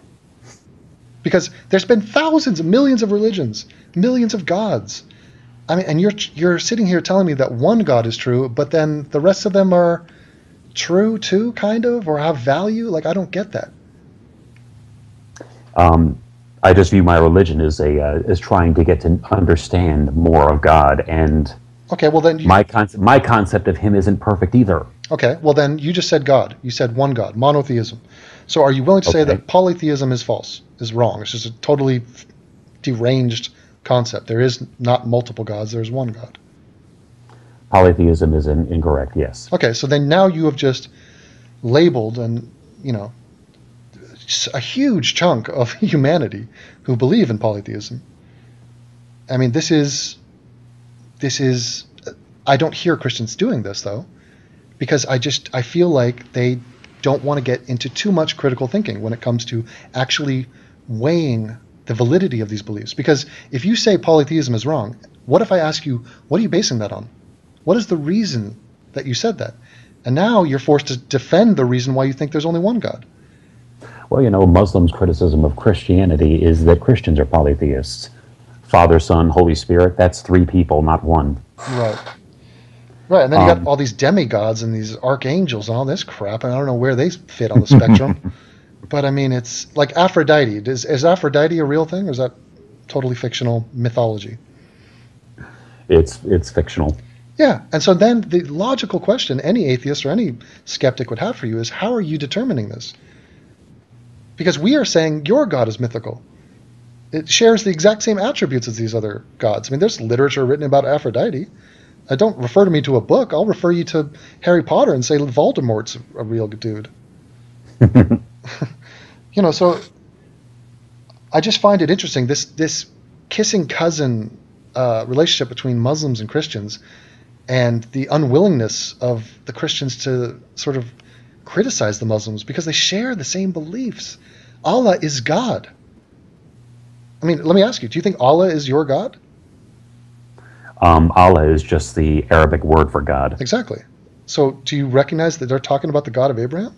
Because there's been thousands, millions of religions, millions of gods. I mean, and you're sitting here telling me that one God is true, but then the rest of them are true too, kind of, or have value? Like, I don't get that. I just view my religion as trying to get to understand more of God, and okay, well then my concept of him isn't perfect either. Okay, well then you just said God. You said one God, monotheism. So are you willing to say that polytheism is false, is wrong? It's just a totally deranged concept. There is not multiple gods. There's one God. Polytheism is incorrect. Yes. Okay, so then now you have just labeled and a huge chunk of humanity who believe in polytheism. I mean, this is I don't hear Christians doing this, though, because I feel like they don't want to get into too much critical thinking when it comes to actually weighing the validity of these beliefs. Because if you say polytheism is wrong, what if I ask you, what are you basing that on? What is the reason that you said that? And now you're forced to defend the reason why you think there's only one God. Well, Muslims' criticism of Christianity is that Christians are polytheists. Father, Son, Holy Spirit, that's three people, not one. Right. Right, and then you got all these demigods and these archangels and all this crap, and I don't know where they fit on the spectrum. But I mean, it's like Aphrodite. Is Aphrodite a real thing, or is that totally fictional mythology? It's fictional. Yeah, and so then the logical question any atheist or any skeptic would have for you is, how are you determining this? Because we are saying your God is mythical. It shares the exact same attributes as these other gods. I mean, there's literature written about Aphrodite. Don't refer to me to a book. I'll refer you to Harry Potter and say Voldemort's a real dude. So I just find it interesting, this kissing cousin relationship between Muslims and Christians, and the unwillingness of the Christians to sort of criticize the Muslims because they share the same beliefs. Allah is God. I mean, let me ask you, do you think Allah is your God? Allah is just the Arabic word for God. Exactly. So do you recognize that they're talking about the God of Abraham?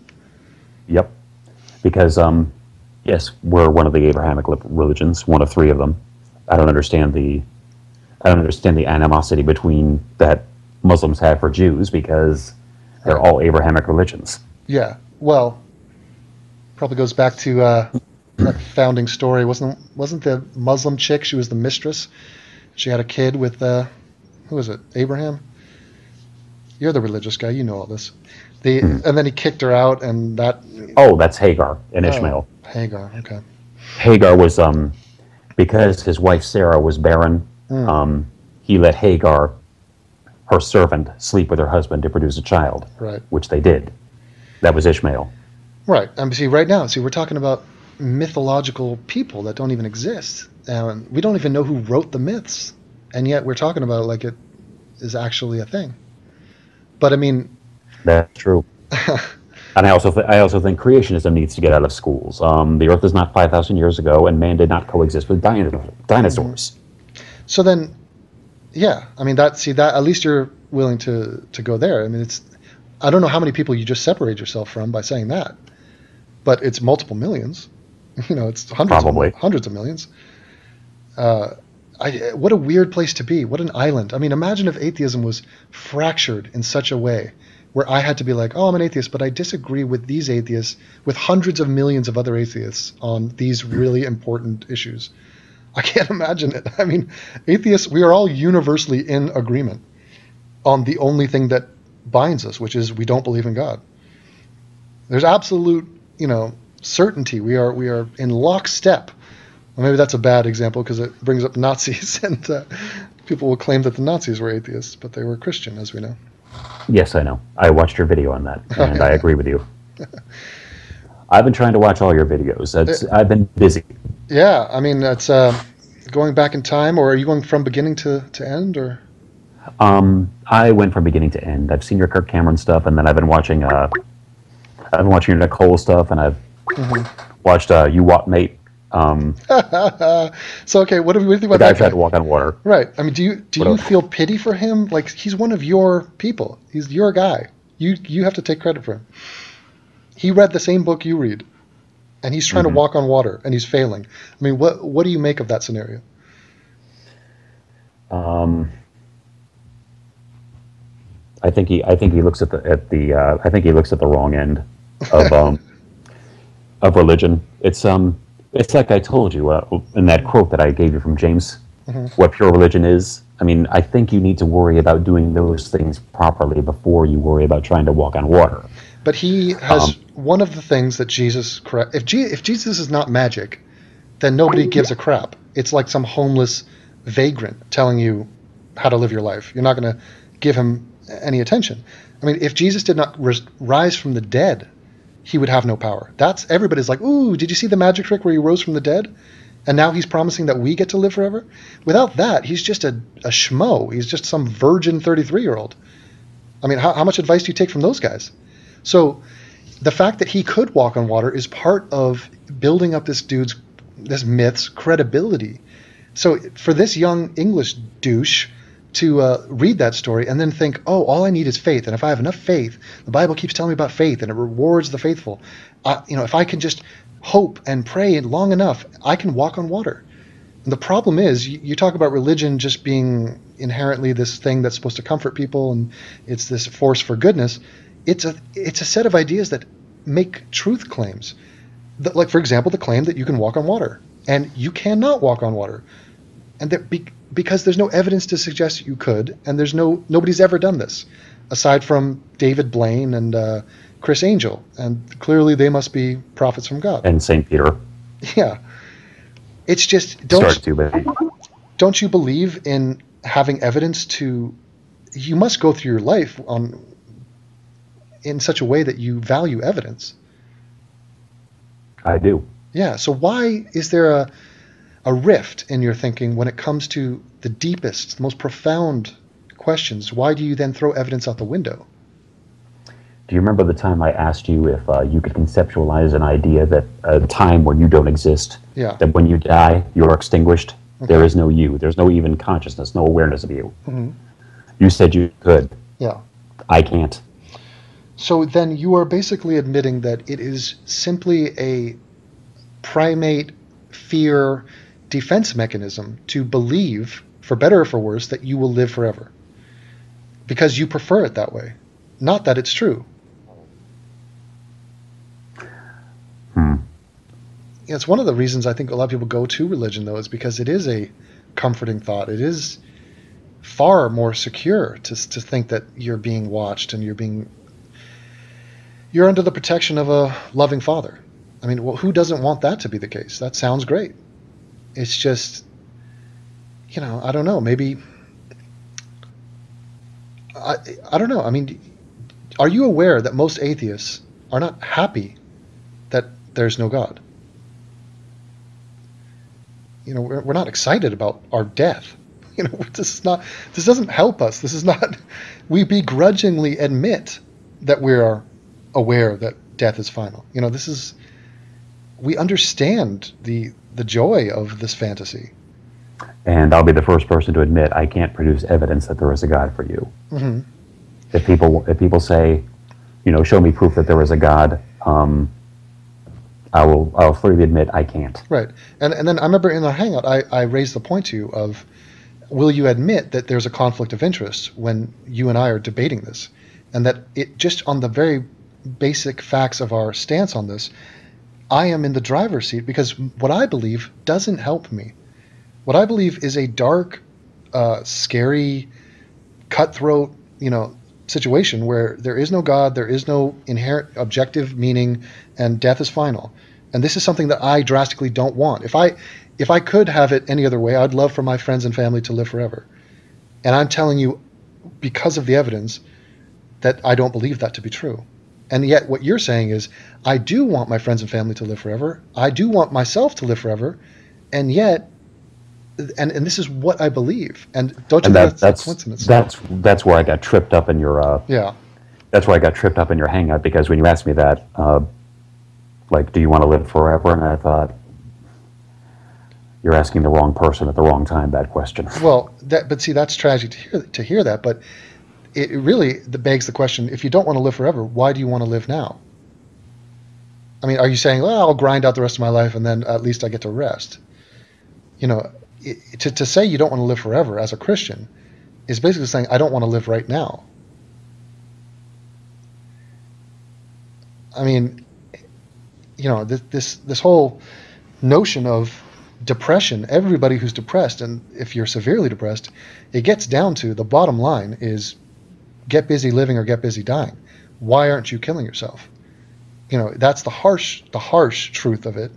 Yep. Because, yes, we're one of the Abrahamic religions, one of three of them. I don't understand the animosity between that Muslims have for Jews, because they're all Abrahamic religions. Yeah. Well, probably goes back to that founding story. Wasn't the Muslim chick? She was the mistress. She had a kid with who was it? Abraham. You're the religious guy. You know all this. And then he kicked her out, and that. Oh, that's Hagar and Ishmael. Hagar. Okay. Hagar was because his wife Sarah was barren. He let Hagar, her servant, sleep with her husband to produce a child. Right. Which they did. That was Ishmael. Right. And see, right now, we're talking about mythological people that don't even exist. And we don't even know who wrote the myths. And yet we're talking about it like it is actually a thing. But I mean... That's true. And I also think creationism needs to get out of schools. The Earth is not 5,000 years ago, and man did not coexist with dinosaurs. So then, yeah, I mean, that at least you're willing to go there. I mean, I don't know how many people you just separate yourself from by saying that, but it's multiple millions. It's hundreds of millions. What a weird place to be. What an island. I mean, imagine if atheism was fractured in such a way where I had to be like, oh, I'm an atheist, but I disagree with these atheists, with hundreds of millions of other atheists on these really important issues. I can't imagine it. I mean, atheists, we are all universally in agreement on the only thing that binds us, which is we don't believe in God. There's absolute, certainty. We are in lockstep. Well, maybe that's a bad example because it brings up Nazis, and people will claim that the Nazis were atheists, but they were Christian, as we know. Yes, I know. I watched your video on that, and I agree with you. I've been trying to watch all your videos. I've been busy. Yeah, I mean, that's going back in time, or are you going from beginning to end, or? I went from beginning to end. I've seen your Kirk Cameron stuff, and then I've been watching your Nicole stuff, and I've watched You What Mate. So okay, what do you think about that guy? guy? Tried to walk on water. Right. I mean, do you feel pity for him? Like, he's one of your people. He's your guy. You have to take credit for him. He read the same book you read, and he's trying to walk on water, and he's failing. I mean, what do you make of that scenario? I think he looks at the wrong end of of religion. It's like I told you in that quote that I gave you from James, what pure religion is. I mean, I think you need to worry about doing those things properly before you worry about trying to walk on water. But he has one of the things that Jesus correct. If Jesus is not magic, then nobody gives a crap. It's like some homeless vagrant telling you how to live your life. You're not going to give him any attention. I mean, if Jesus did not rise from the dead, he would have no power. Everybody's like, ooh, did you see the magic trick where he rose from the dead? And now he's promising that we get to live forever? Without that, he's just a schmo. He's just some virgin 33-year-old. I mean, how much advice do you take from those guys? So the fact that he could walk on water is part of building up this myth's credibility. So for this young English douche to read that story and then think, oh, all I need is faith. And if I have enough faith, the Bible keeps telling me about faith and it rewards the faithful. If I can just hope and pray long enough, I can walk on water. And the problem is, you talk about religion just being inherently this thing that's supposed to comfort people, and it's this force for goodness. It's a set of ideas that make truth claims. Like, for example, the claim that you can walk on water, and you cannot walk on water, and because there's no evidence to suggest you could, and nobody's ever done this, aside from David Blaine and Chris Angel, and clearly they must be prophets from God. And St. Peter. Yeah. It's just, don't you believe in having evidence you must go through your life in such a way that you value evidence. I do. Yeah, so why is there a rift in your thinking when it comes to the deepest, the most profound questions? Why do you then throw evidence out the window? Do you remember the time I asked you if you could conceptualize an idea that a time where you don't exist, that when you die, you're extinguished, there is no you, there's no even consciousness, no awareness of you? Mm-hmm. You said you could. Yeah. I can't. So then you are basically admitting that it is simply a primate fear defense mechanism to believe, for better or for worse, that you will live forever. Because you prefer it that way. Not that it's true. It's one of the reasons I think a lot of people go to religion, though, is because it is a comforting thought. It is far more secure to think that you're being watched and you're under the protection of a loving father. I mean, who doesn't want that to be the case? That sounds great. It's just, I don't know. Maybe, I don't know. I mean, are you aware that most atheists are not happy that there's no God? We're not excited about our death. This doesn't help us. We begrudgingly admit that we are aware that death is final. We understand the joy of this fantasy. And I'll be the first person to admit I can't produce evidence that there is a God for you. Mm-hmm. If people say, show me proof that there is a God, I'll freely admit I can't. Right. And then I remember in the Hangout, I raised the point to you of, will you admit that there's a conflict of interest when you and I are debating this? And that it just on the very basic facts of our stance on this, I am in the driver's seat because what I believe doesn't help me. What I believe is a dark, scary, cutthroat, situation where there is no God, there is no inherent objective meaning, and death is final. And this is something that I drastically don't want. If I could have it any other way, I'd love for my friends and family to live forever. And I'm telling you, because of the evidence, that I don't believe that to be true. And yet what you're saying is, I do want my friends and family to live forever. I do want myself to live forever. And yet, and this is what I believe. And don't you think that's a coincidence? That's where I got tripped up in your That's where I got tripped up in your Hangout, because when you asked me that, do you want to live forever? And I thought, you're asking the wrong person at the wrong time that question. Well, but see, that's tragic to hear that. But it really begs the question: if you don't want to live forever, why do you want to live now? I mean, are you saying, well, I'll grind out the rest of my life and then at least I get to rest? To say you don't want to live forever as a Christian is basically saying, I don't want to live right now. I mean, this whole notion of depression, everybody who's depressed, and if you're severely depressed, it gets down to the bottom line is get busy living or get busy dying. Why aren't you killing yourself? That's the harsh truth of it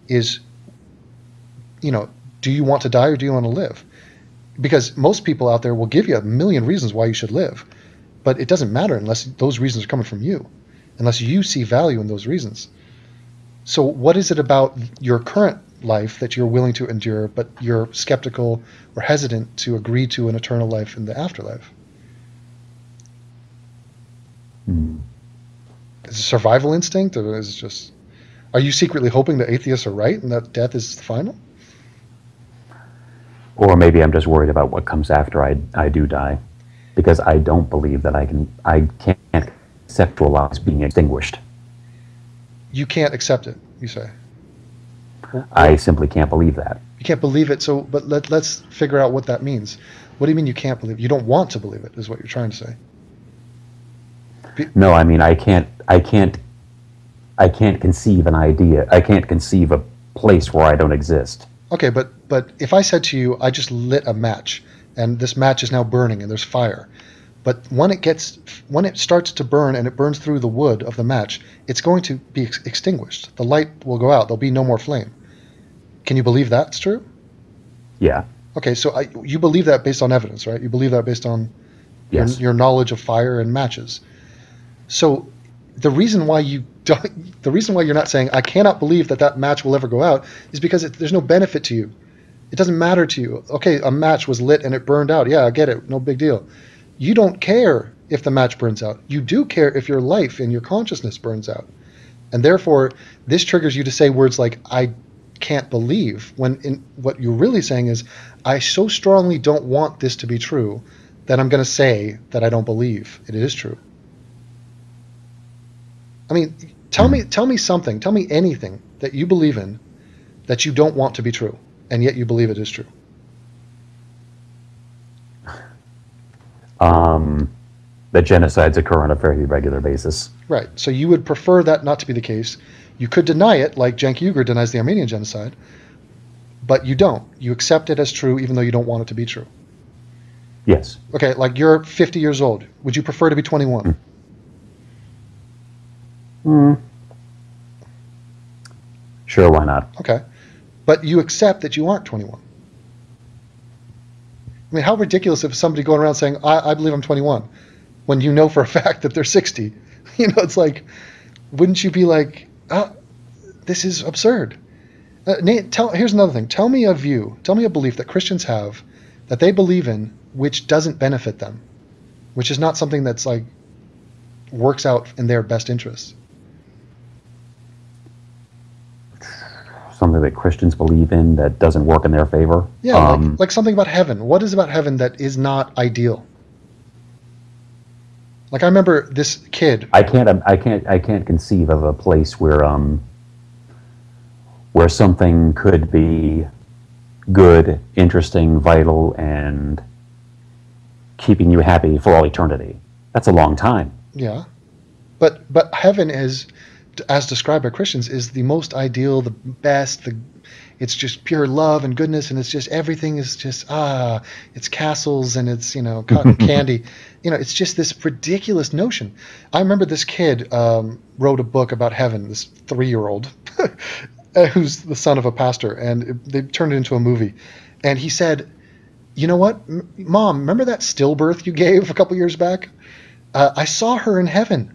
is, do you want to die or do you want to live? Because most people out there will give you a million reasons why you should live, but it doesn't matter unless those reasons are coming from you, unless you see value in those reasons. So what is it about your current life that you're willing to endure, but you're skeptical or hesitant to agree to an eternal life in the afterlife? Is it survival instinct, or is it just... Are you secretly hoping that atheists are right and that death is final? Or maybe I'm just worried about what comes after I do die, because I don't believe that I can't conceptualize being extinguished. You can't accept it, you say? I simply can't believe that. You can't believe it, but let's figure out what that means. What do you mean you can't believe it? You don't want to believe it, is what you're trying to say. No, I mean, I can't conceive an idea. I can't conceive a place where I don't exist. Okay, but if I said to you, I just lit a match, and this match is now burning, and there's fire, but when it starts to burn and it burns through the wood of the match, it's going to be extinguished. The light will go out. There'll be no more flame. Can you believe that's true? Yeah. Okay, so you believe that based on evidence, right? You believe that based on Yes. your knowledge of fire and matches. So the reason why you're not saying, I cannot believe that match will ever go out, is because there's no benefit to you. It doesn't matter to you. Okay, a match was lit and it burned out. Yeah, I get it. No big deal. You don't care if the match burns out. You do care if your life and your consciousness burns out. And therefore, this triggers you to say words like, I can't believe, when what you're really saying is, I so strongly don't want this to be true that I'm going to say that I don't believe it is true. I mean, tell me something, tell me anything that you believe in that you don't want to be true, and yet you believe it is true. That genocides occur on a fairly regular basis. Right. So you would prefer that not to be the case. You could deny it, like Cenk Uygur denies the Armenian genocide, but you don't. You accept it as true even though you don't want it to be true. Yes. Okay, like you're 50 years old. Would you prefer to be 21? Sure, why not? Okay. But you accept that you aren't 21. I mean, how ridiculous if somebody going around saying, I believe I'm 21, when you know for a fact that they're 60. You know, it's like, wouldn't you be like, this is absurd. Nate, here's another thing. Tell me a belief that Christians have that they believe in which doesn't benefit them, which is not something that's like works out in their best interests. Something that Christians believe in that doesn't work in their favor. Yeah, like something about heaven. What is about heaven that is not ideal? Like I remember this kid. I can't conceive of a place where something could be good, interesting, vital, and keeping you happy for all eternity. That's a long time. Yeah, but heaven is, as described by Christians, is the most ideal, the best. It's just pure love and goodness, and it's just everything is just it's castles and it's cotton candy. It's just this ridiculous notion. I remember this kid wrote a book about heaven. This 3-year-old who's the son of a pastor, and they turned it into a movie. And he said, "You know what, Mom? Remember that stillbirth you gave a couple years back? I saw her in heaven."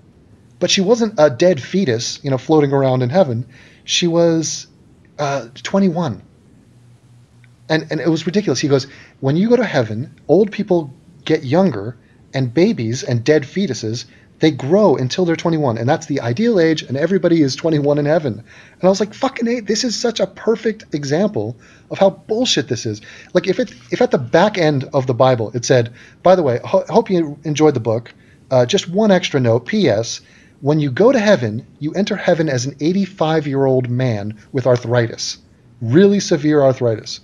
But she wasn't a dead fetus, floating around in heaven. She was 21. And it was ridiculous. He goes, when you go to heaven, old people get younger, and babies and dead fetuses, they grow until they're 21. And that's the ideal age, and everybody is 21 in heaven. And I was like, fucking A, this is such a perfect example of how bullshit this is. Like, if at the back end of the Bible it said, by the way, hope you enjoyed the book. Just one extra note, P.S., when you go to heaven, you enter heaven as an 85-year-old man with arthritis, really severe arthritis.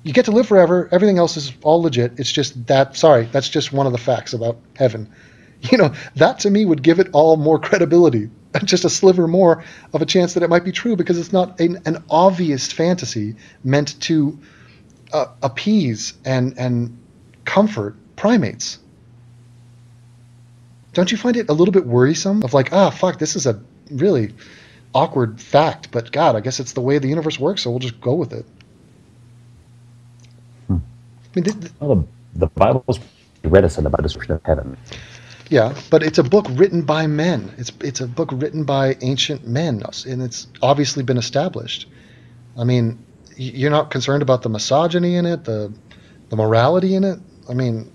You get to live forever. Everything else is all legit. It's just that's just one of the facts about heaven. That to me would give it all more credibility, just a sliver more of a chance that it might be true, because it's not an obvious fantasy meant to appease and comfort primates. Don't you find it a little bit worrisome of like, fuck, this is a really awkward fact, but God, I guess it's the way the universe works, so we'll just go with it. I mean, well, the Bible's reticent about a description of heaven. Yeah, but it's a book written by men. It's a book written by ancient men, and it's obviously been established. I mean, You're not concerned about the misogyny in it, the morality in it? I mean,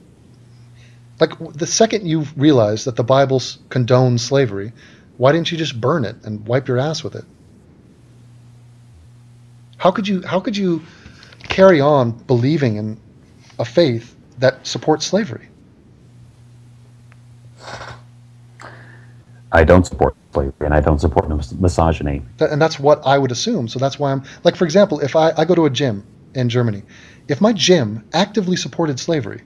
like, the second you realize that the Bible condones slavery, why didn't you just burn it and wipe your ass with it? How could you carry on believing in a faith that supports slavery? I don't support slavery, and I don't support misogyny. And that's what I would assume. So that's why I'm, like, for example, if I go to a gym in Germany, if my gym actively supported slavery,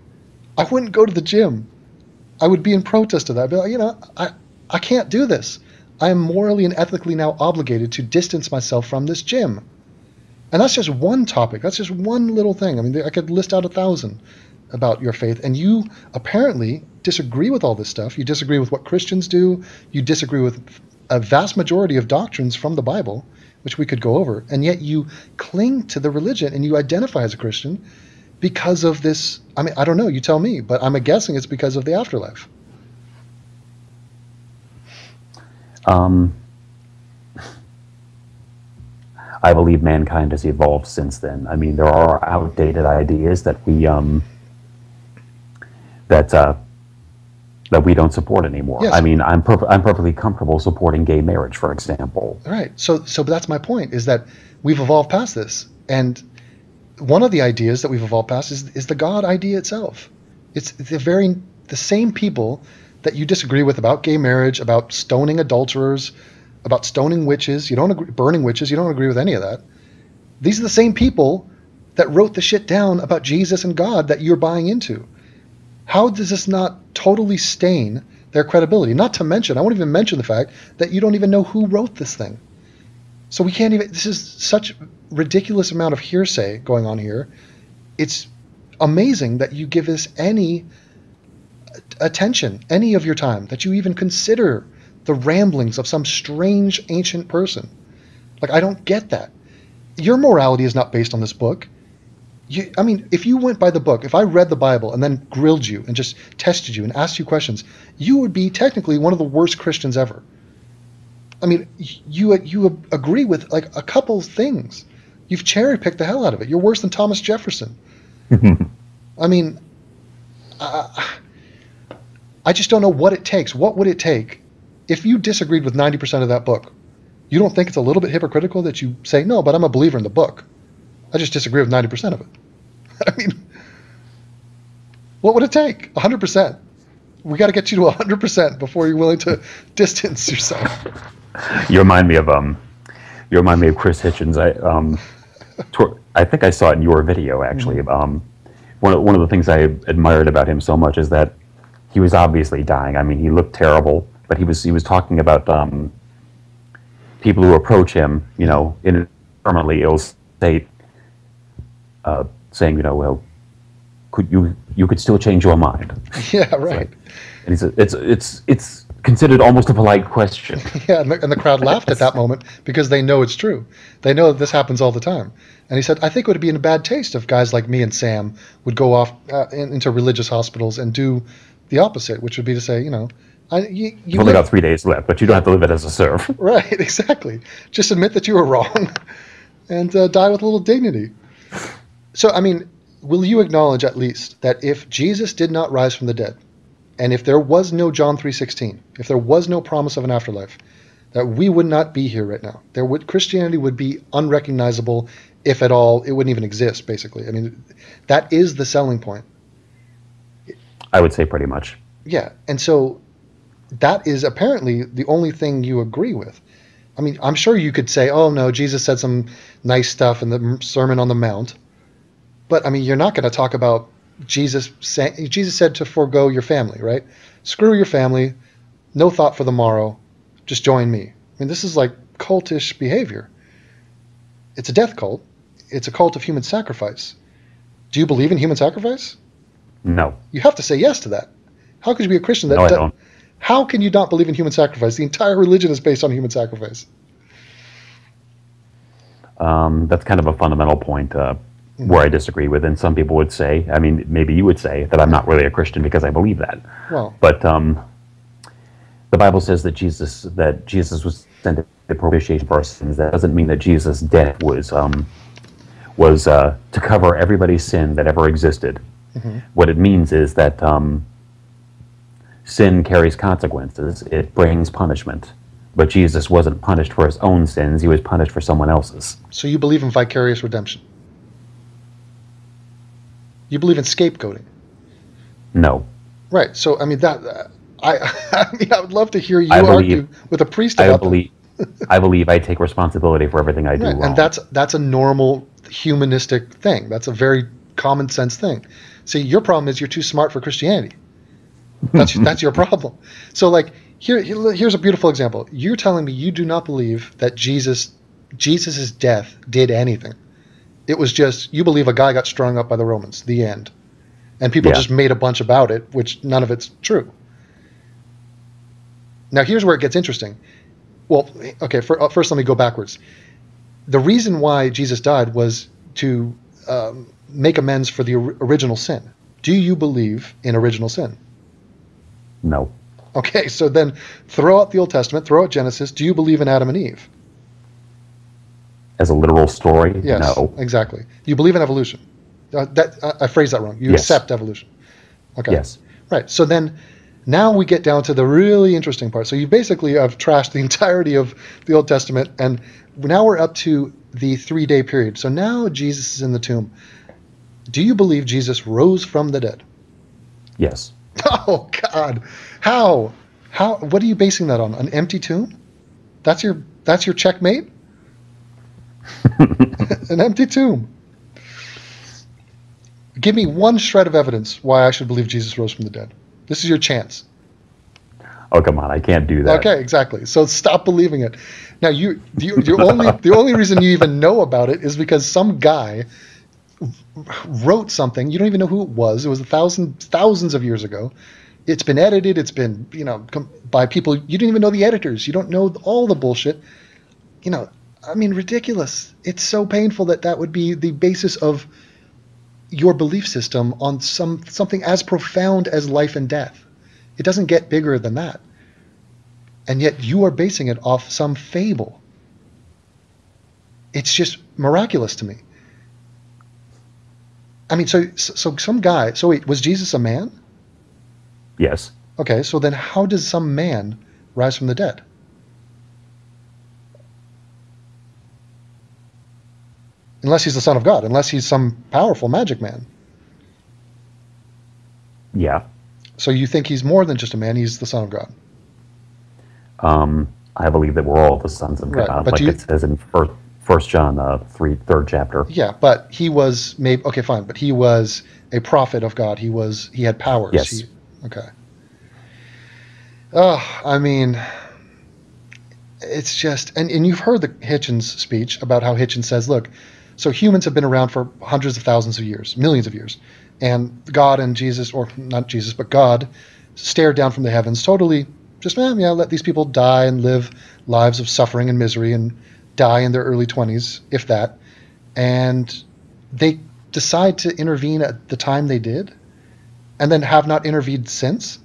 I wouldn't go to the gym. I would be in protest of that. I'd be like, I can't do this. I am morally and ethically now obligated to distance myself from this gym. And that's just one topic. That's just one little thing. I mean, I could list out 1,000 about your faith. And you apparently disagree with all this stuff. You disagree with what Christians do. You disagree with a vast majority of doctrines from the Bible, which we could go over. And yet you cling to the religion and you identify as a Christian because of this. I mean, I don't know. You tell me. But I'm guessing it's because of the afterlife. I believe mankind has evolved since then. I mean, there are outdated ideas that we that we don't support anymore. Yes. I mean, I'm perfectly comfortable supporting gay marriage, for example. Right. So that's my point, is that we've evolved past this. And one of the ideas that we've evolved past is the God idea itself. It's the same people that you disagree with about gay marriage, about stoning adulterers, about stoning witches. You don't agree, burning witches. You don't agree with any of that. These are the same people that wrote the shit down about Jesus and God that you're buying into. How does this not totally stain their credibility? Not to mention, I won't even mention the fact that you don't even know who wrote this thing. So we can't even, this is such ridiculous amount of hearsay going on here. It's amazing that you give this any attention, any of your time, that you even consider the ramblings of some strange ancient person. Like, I don't get that. Your morality is not based on this book. I mean, if you went by the book, if I read the Bible and then grilled you and just tested you and asked you questions, you would be technically one of the worst Christians ever. I mean, you agree with like a couple things. You've cherry-picked the hell out of it. You're worse than Thomas Jefferson. I mean, I just don't know what it takes. What would it take if you disagreed with 90% of that book? You don't think it's a little bit hypocritical that you say, no, but I'm a believer in the book. I just disagree with 90% of it. I mean, what would it take? 100%. We got to get you to 100% before you're willing to distance yourself. You remind me of Chris Hitchens. I think I saw it in your video actually. One of the things I admired about him so much is that he was obviously dying. I mean, he looked terrible, but he was talking about people who approach him, you know, in a terminally ill state, saying, you know, well, you could still change your mind. Yeah, right. And he said it's considered almost a polite question. Yeah, and the crowd laughed at that moment because they know it's true. They know that this happens all the time. And he said, I think it would be in a bad taste if guys like me and Sam would go off into religious hospitals and do the opposite, which would be to say, you know, you've only got 3 days left, but you don't have to live it as a serf. Right, exactly. Just admit that you were wrong and die with a little dignity. So, I mean, will you acknowledge at least that if Jesus did not rise from the dead, and if there was no John 3:16, if there was no promise of an afterlife, that we would not be here right now? Christianity would be unrecognizable, if at all. It wouldn't even exist, basically. I mean, that is the selling point. I would say pretty much. Yeah, and so that is apparently the only thing you agree with. I mean, I'm sure you could say, oh no, Jesus said some nice stuff in the Sermon on the Mount. But, I mean, you're not going to talk about Jesus said to forego your family, right? Screw your family, no thought for the morrow, just join me. I mean, this is like cultish behavior. It's a death cult. It's a cult of human sacrifice. Do you believe in human sacrifice? No. You have to say yes to that. How could you be a Christian that... No, I don't. How can you not believe in human sacrifice? The entire religion is based on human sacrifice. That's kind of a fundamental point where I disagree with, and some people would say, I mean, maybe you would say, that I'm not really a Christian because I believe that. Well, but the Bible says that Jesus was sent to propitiation for our sins. That doesn't mean that Jesus' death was was to cover everybody's sin that ever existed. What it means is that sin carries consequences. It brings punishment. But Jesus wasn't punished for his own sins. He was punished for someone else's. So you believe in vicarious redemption? You believe in scapegoating? No. Right. So, I mean, I mean, I would love to hear you argue with a priest about that. I believe I take responsibility for everything I do wrong. And that's a normal humanistic thing. That's a very common sense thing. See, your problem is you're too smart for Christianity. That's your problem. So, like, here's a beautiful example. You're telling me you do not believe that Jesus's death did anything. It was just, you believe a guy got strung up by the Romans, the end. And people just made a bunch about it, which none of it's true. Now, here's where it gets interesting. Well, okay, first let me go backwards. The reason why Jesus died was to make amends for the original sin. Do you believe in original sin? No. Okay, so then throw out the Old Testament, throw out Genesis. Do you believe in Adam and Eve? As a literal story? Yes, no. Exactly. You believe in evolution. I phrased that wrong. You accept evolution. Okay. Yes. Right. So then now we get down to the really interesting part. So you basically have trashed the entirety of the Old Testament, and now we're up to the 3-day period. So now Jesus is in the tomb. Do you believe Jesus rose from the dead? Yes. Oh, God. How? What are you basing that on? An empty tomb? That's your checkmate? An empty tomb. Give me one shred of evidence why I should believe Jesus rose from the dead. This is your chance. Oh, come on. I can't do that. Okay, exactly. So stop believing it. Now, the only reason you even know about it is because some guy wrote something. You don't even know who it was. It was thousands of years ago. It's been edited. It's been, by people. You didn't even know the editors. You don't know all the bullshit. I mean, ridiculous. It's so painful that would be the basis of your belief system on something as profound as life and death. It doesn't get bigger than that. And yet you are basing it off some fable. It's just miraculous to me. I mean, so some guy, so wait, was Jesus a man? Yes. Okay, so then how does some man rise from the dead? Unless he's the Son of God, unless he's some powerful magic man. Yeah. So you think he's more than just a man, he's the Son of God. I believe that we're all the sons of God, but like it says in First John 3rd chapter. Yeah, but he was okay, fine, but he was a prophet of God. He had powers. Yes. Okay. Oh, I mean, it's just, and you've heard the Hitchens speech about how Hitchens says, look, so humans have been around for hundreds of thousands of years, millions of years, and God and Jesus, or not Jesus, but God, stared down from the heavens, totally just, let these people die and live lives of suffering and misery and die in their early 20s, if that, and they decide to intervene at the time they did, and then have not intervened since,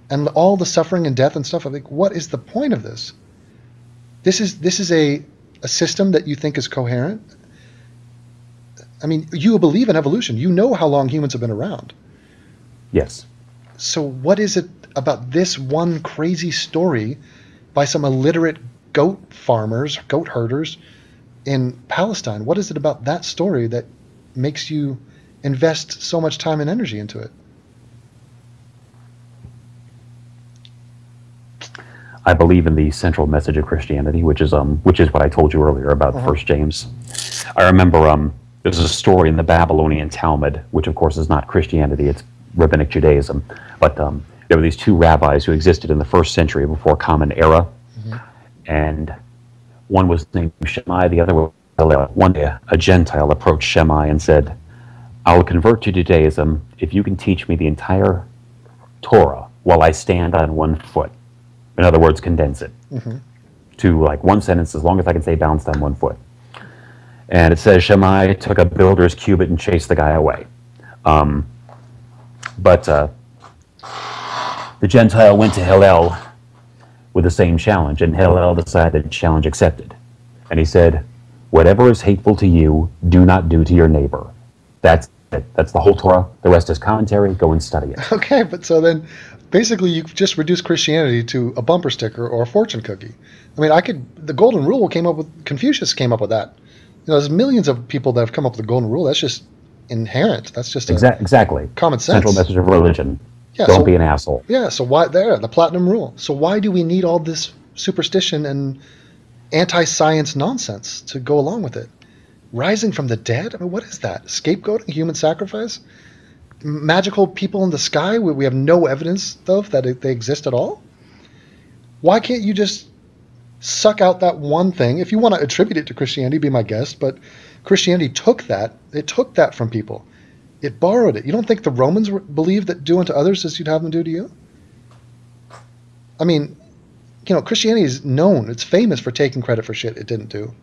and all the suffering and death and stuff. I'm like, what is the point of this? This is a system that you think is coherent? I mean, you believe in evolution. You know how long humans have been around. Yes. So what is it about this one crazy story by some illiterate goat farmers, goat herders in Palestine? What is it about that story that makes you invest so much time and energy into it? I believe in the central message of Christianity, which is what I told you earlier about First James. I remember there's a story in the Babylonian Talmud, which of course is not Christianity, it's Rabbinic Judaism, but there were these two rabbis who existed in the first century before Common Era, and one was named Shammai, the other was Hillel. One day a Gentile approached Shammai and said, I will convert to Judaism if you can teach me the entire Torah while I stand on one foot. In other words, condense it to like one sentence as long as I can stay balanced on one foot. And it says Shammai took a builder's cubit and chased the guy away. But the Gentile went to Hillel with the same challenge, and Hillel decided the challenge accepted. And he said, Whatever is hateful to you, do not do to your neighbor. That's it. That's the whole Torah. The rest is commentary. Go and study it. Okay, but so then basically you just reduce Christianity to a bumper sticker or a fortune cookie. I mean, the golden rule Confucius came up with that. There's millions of people that have come up with the golden rule. That's just inherent. That's just exactly common sense. Central message of religion. Yeah, Don't be an asshole. Yeah, so the platinum rule. So why do we need all this superstition and anti-science nonsense to go along with it? Rising from the dead? I mean, what is that? Scapegoating? Human sacrifice? Magical people in the sky where we have no evidence of that they exist at all? Why can't you just suck out that one thing? If you want to attribute it to Christianity, be my guest, but Christianity took that from people. It borrowed it. You don't think the Romans believed that do unto others as you'd have them do to you? I mean, Christianity is known. It's famous for taking credit for shit it didn't do.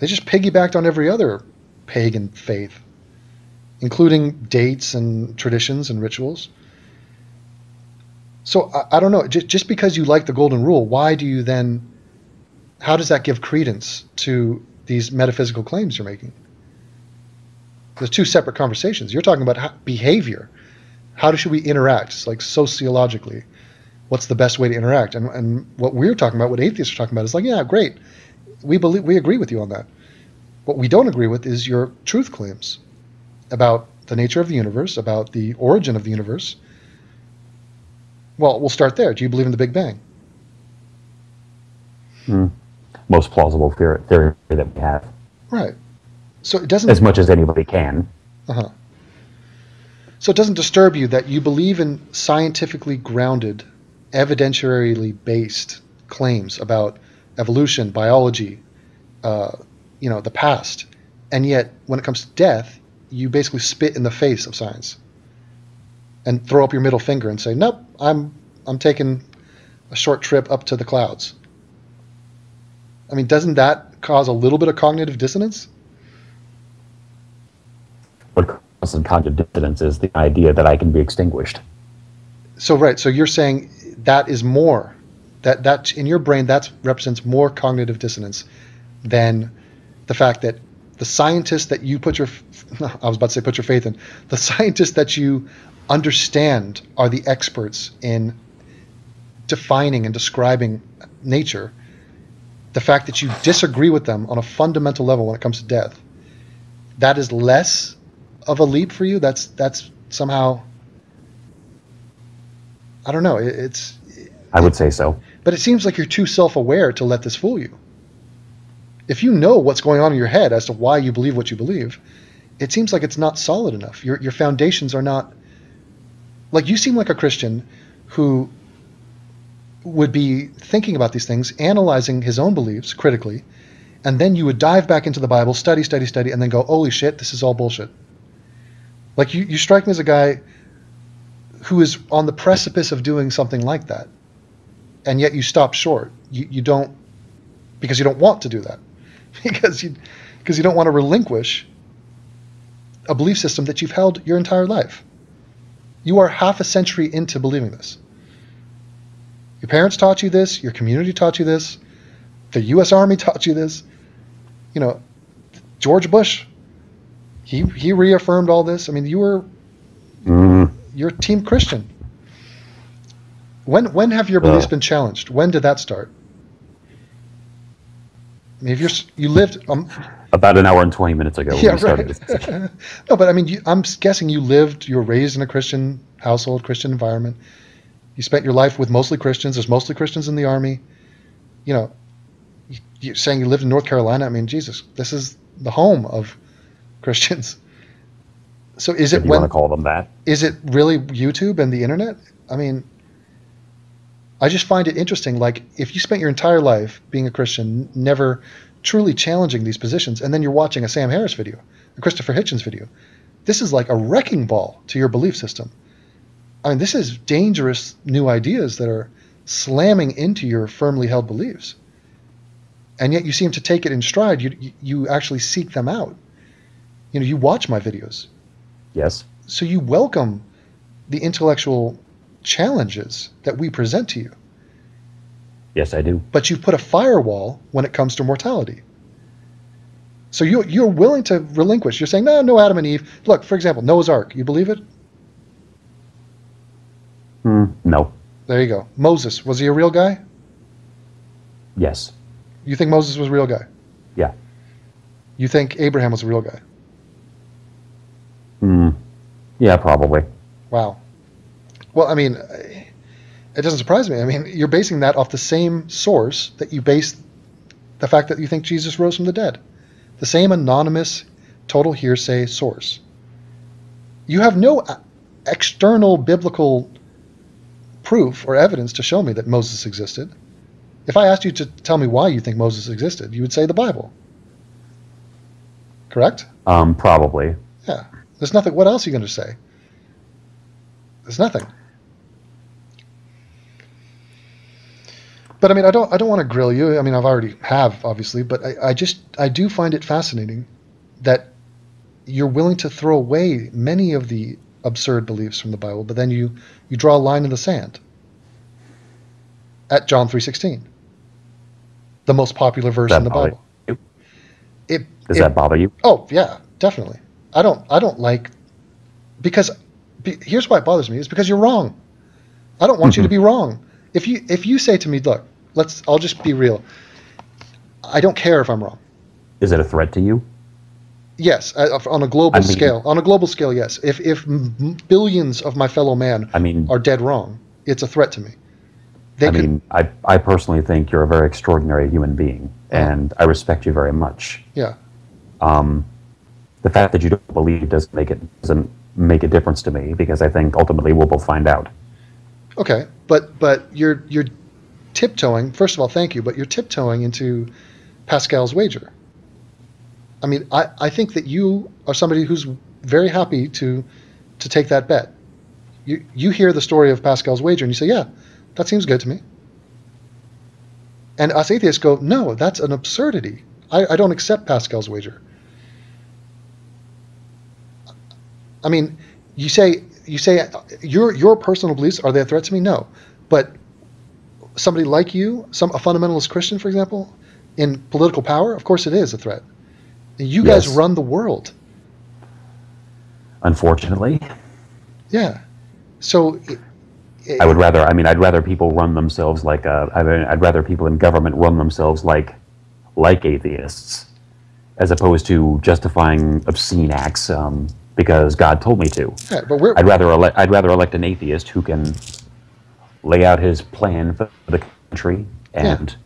They just piggybacked on every other pagan faith, including dates and traditions and rituals. So I don't know. Just because you like the golden rule, how does that give credence to these metaphysical claims you're making? There's two separate conversations. You're talking about behavior. How should we interact? It's like sociologically. What's the best way to interact? And what we're talking about, what atheists are talking about, is like, yeah, great. We agree with you on that. What we don't agree with is your truth claims about the nature of the universe, about the origin of the universe. Well, we'll start there. Do you believe in the Big Bang? Most plausible theory that we have. Right. So it doesn't, as much as anybody can. So it doesn't disturb you that you believe in scientifically grounded, evidentiarily based claims about evolution, biology, the past, and yet when it comes to death, you basically spit in the face of science and throw up your middle finger and say, "Nope, I'm taking a short trip up to the clouds." I mean, doesn't that cause a little bit of cognitive dissonance? What causes cognitive dissonance is the idea that I can be extinguished. So right, so you're saying that is more, that in your brain that represents more cognitive dissonance than the fact that the scientists that you put your faith in, the scientists that you understand are the experts in defining and describing nature, the fact that you disagree with them on a fundamental level when it comes to death, that is less of a leap for you? That's somehow, I don't know, I would say so. But it seems like you're too self-aware to let this fool you. If you know what's going on in your head as to why you believe what you believe, it seems like it's not solid enough. Your foundations are not, like, you seem like a Christian who would be thinking about these things, analyzing his own beliefs critically, and then you would dive back into the Bible, study, and then go, holy shit, this is all bullshit. Like, you strike me as a guy who is on the precipice of doing something like that, and yet you stop short. You don't, because you don't want to do that. because you don't want to relinquish a belief system that you've held your entire life. You are half a century into believing this. Your parents taught you this. Your community taught you this. The U.S. Army taught you this. George Bush, he reaffirmed all this. I mean, you're Team Christian. When have your beliefs been challenged? When did that start? I mean, if you lived about an hour and 20 minutes ago. Yeah, right. No, but I mean, I'm guessing you were raised in a Christian household, Christian environment. You spent your life with mostly Christians. There's mostly Christians in the Army. You're saying you lived in North Carolina. I mean, Jesus, this is the home of Christians. So is it, if you want to call them that, is it really YouTube and the internet? I mean, I just find it interesting. Like, if you spent your entire life being a Christian, never truly challenging these positions, and then you're watching a Sam Harris video, a Christopher Hitchens video, this is like a wrecking ball to your belief system. I mean, this is dangerous new ideas that are slamming into your firmly held beliefs. And yet you seem to take it in stride. You actually seek them out. You watch my videos. Yes. So you welcome the intellectual challenges that we present to you. Yes, I do. But you've put a firewall when it comes to mortality. So you're willing to relinquish. You're saying, no Adam and Eve. Look, for example, Noah's Ark. You believe it? No. There you go. Moses, was he a real guy? Yes. You think Moses was a real guy? Yeah. You think Abraham was a real guy? Yeah, probably. Wow. Well, I mean, it doesn't surprise me. I mean, you're basing that off the same source that you base the fact that you think Jesus rose from the dead. The same anonymous, total hearsay source. You have no external biblical proof or evidence to show me that Moses existed. If I asked you to tell me why you think Moses existed, you would say the Bible. Correct? Probably. Yeah. There's nothing. What else are you going to say? There's nothing. But I mean, I don't want to grill you. I mean, I've already have, obviously, but I do find it fascinating that you're willing to throw away many of the absurd beliefs from the Bible, but then you draw a line in the sand at John 3:16, the most popular verse in the Bible. Does that bother you? Oh yeah, definitely. I don't like, because here's why it bothers me, is because you're wrong. I don't want you to be wrong. If you say to me, look, I'll just be real. I don't care if I'm wrong. Is it a threat to you? Yes, on a global scale. On a global scale, yes. If billions of my fellow man are dead wrong, it's a threat to me. I personally think you're a very extraordinary human being, and I respect you very much. Yeah. The fact that you don't believe doesn't make a difference to me, because I think ultimately we'll both find out. Okay, but you're tiptoeing. First of all, thank you, but you're tiptoeing into Pascal's wager. I mean, I think that you are somebody who's very happy to take that bet. You hear the story of Pascal's wager and you say, yeah, that seems good to me. And us atheists go, no, that's an absurdity. I don't accept Pascal's wager. I mean, you say your personal beliefs, are they a threat to me? No. But somebody like you, a fundamentalist Christian, for example, in political power, of course it is a threat. You guys run the world. Unfortunately. Yeah. So I'd rather people run themselves I'd rather people in government run themselves like atheists, as opposed to justifying obscene acts because God told me to. Yeah, but I'd rather elect an atheist who can lay out his plan for the country and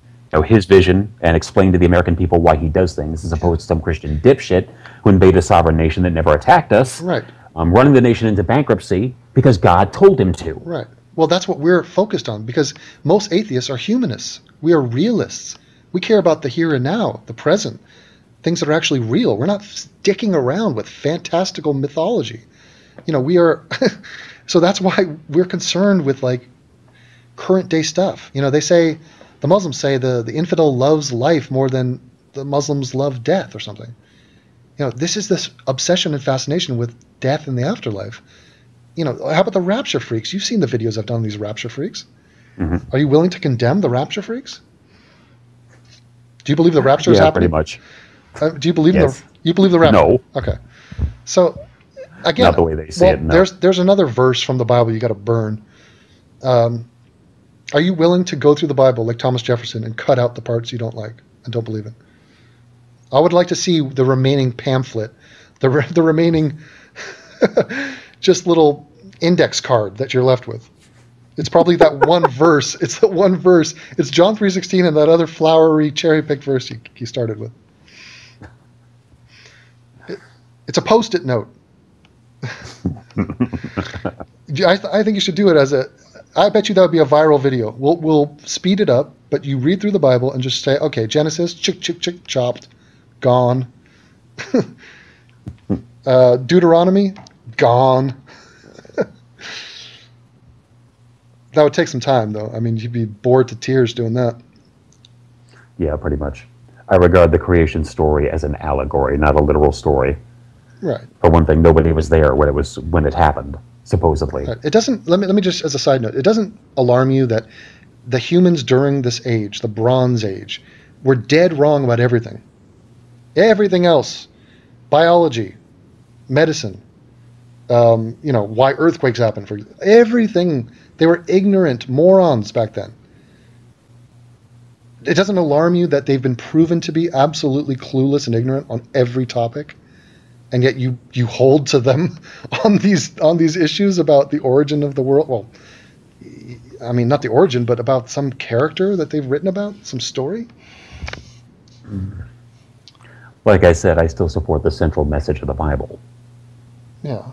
his vision, and explain to the American people why he does things, as opposed to some Christian dipshit who invaded a sovereign nation that never attacked us, right? Running the nation into bankruptcy because God told him to. Right. Well, that's what we're focused on, because most atheists are humanists. We are realists. We care about the here and now, the present, things that are actually real. We're not sticking around with fantastical mythology. We are. So that's why we're concerned with current day stuff. The Muslims say the infidel loves life more than the Muslims love death or something. This is this obsession and fascination with death and the afterlife. How about the rapture freaks? You've seen the videos I've done on these rapture freaks. Mm-hmm. Are you willing to condemn the rapture freaks? Do you believe the rapture is happening? Pretty much. Do you believe you believe the rapture? No. Okay. So again, not the way they say it. No. There's another verse from the Bible you got to burn. Are you willing to go through the Bible like Thomas Jefferson and cut out the parts you don't like and don't believe in? I would like to see the remaining pamphlet, the remaining just little index card that you're left with. It's probably that one verse. It's that one verse. It's John 3:16 and that other flowery cherry-picked verse he started with. It's a Post-it note. I think you should do it as I bet you that would be a viral video. We'll speed it up, but you read through the Bible and just say, okay, Genesis, chick, chopped, gone. Deuteronomy, gone. That would take some time, though. I mean, you'd be bored to tears doing that. Yeah, pretty much. I regard the creation story as an allegory, not a literal story. Right. For one thing, nobody was there when it happened, supposedly. Right. It doesn't. Let me just, as a side note, it doesn't alarm you that the humans during this age, the Bronze Age, were dead wrong about everything. Everything else, biology, medicine, why earthquakes happen, for everything. They were ignorant morons back then. It doesn't alarm you that they've been proven to be absolutely clueless and ignorant on every topic, and yet you hold to them on these issues about the origin of the world. Well, I mean, not the origin, but about some character that they've written about, some story. Like I said, I still support the central message of the Bible. Yeah.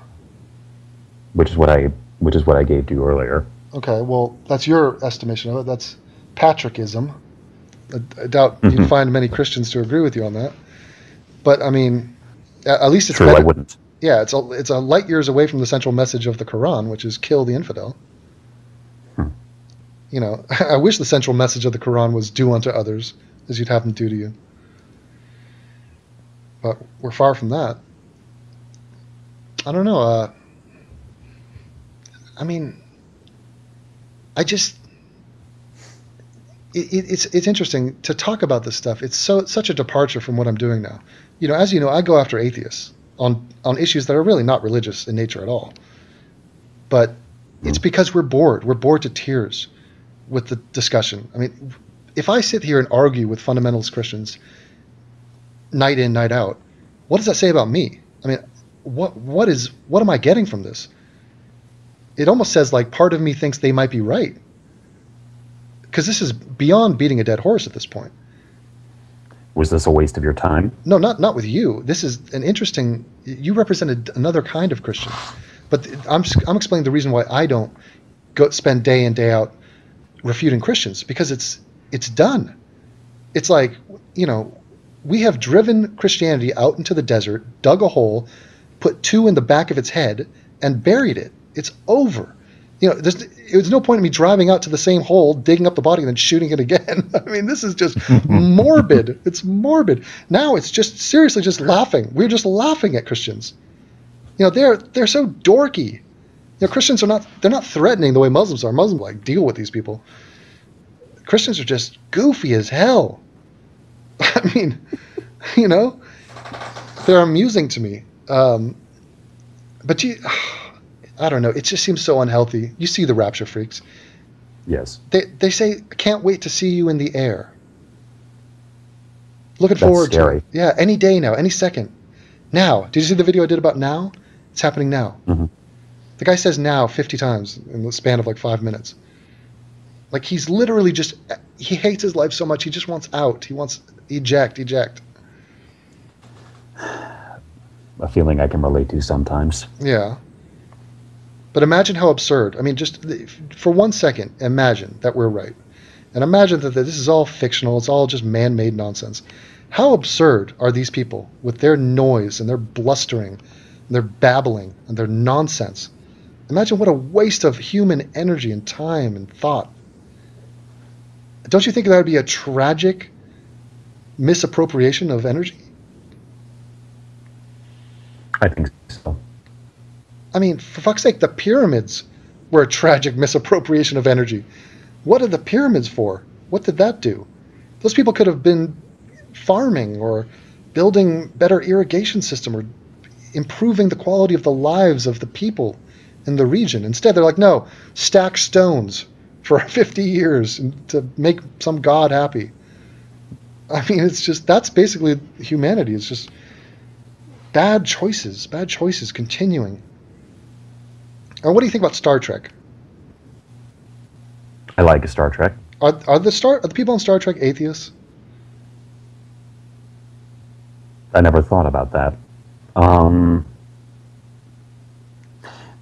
Which is what I gave to you earlier. Okay, well, that's your estimation of it. That's Patrickism. I doubt you'd find many Christians to agree with you on that. But I mean, at least it's true. better. I wouldn't. Yeah, it's a light years away from the central message of the Quran, which is kill the infidel. I wish the central message of the Quran was do unto others as you'd have them do to you. But we're far from that. I don't know. I mean, it's interesting to talk about this stuff. It's such a departure from what I'm doing now. As you know, I go after atheists on issues that are really not religious in nature at all. But it's because we're bored. We're bored to tears with the discussion. I mean, if I sit here and argue with fundamentalist Christians night in, night out, what does that say about me? I mean, what am I getting from this? It almost says like part of me thinks they might be right. Because this is beyond beating a dead horse at this point. Was this a waste of your time? No, not with you. This is an interesting. You represented another kind of Christian, but I'm explaining the reason why I don't go spend day in day out refuting Christians, because it's done. It's like, we have driven Christianity out into the desert, dug a hole, put two in the back of its head, and buried it. It's over. There's no point in me driving out to the same hole, digging up the body, and then shooting it again. I mean, this is just morbid. It's morbid. Now it's just seriously just laughing. We're just laughing at Christians. They're so dorky. Christians they're not threatening the way Muslims are. Muslims like deal with these people. Christians are just goofy as hell. I mean, they're amusing to me. But I don't know. It just seems so unhealthy. You see the rapture freaks. Yes. They say, I can't wait to see you in the air. Looking That's forward scary. to it. Yeah, any day now, any second. Now. Did you see the video I did about now? It's happening now. Mm-hmm. The guy says now 50 times in the span of like 5 minutes. Like he's literally he hates his life so much, he just wants out. He wants eject. A feeling I can relate to sometimes. Yeah. But imagine how absurd. I mean, just for 1 second, imagine that we're right. And imagine that this is all fictional. It's all just man-made nonsense. How absurd are these people with their noise and their blustering and their babbling and their nonsense? Imagine what a waste of human energy and time and thought. Don't you think that would be a tragic misappropriation of energy? I think so. I mean, for fuck's sake, the pyramids were a tragic misappropriation of energy. What are the pyramids for? What did that do? Those people could have been farming or building better irrigation system or improving the quality of the lives of the people in the region. Instead, they're like, no, stack stones for 50 years to make some god happy. I mean, that's basically humanity. It's just bad choices continuing. And what do you think about Star Trek? I like Star Trek. Are the people on Star Trek atheists? I never thought about that.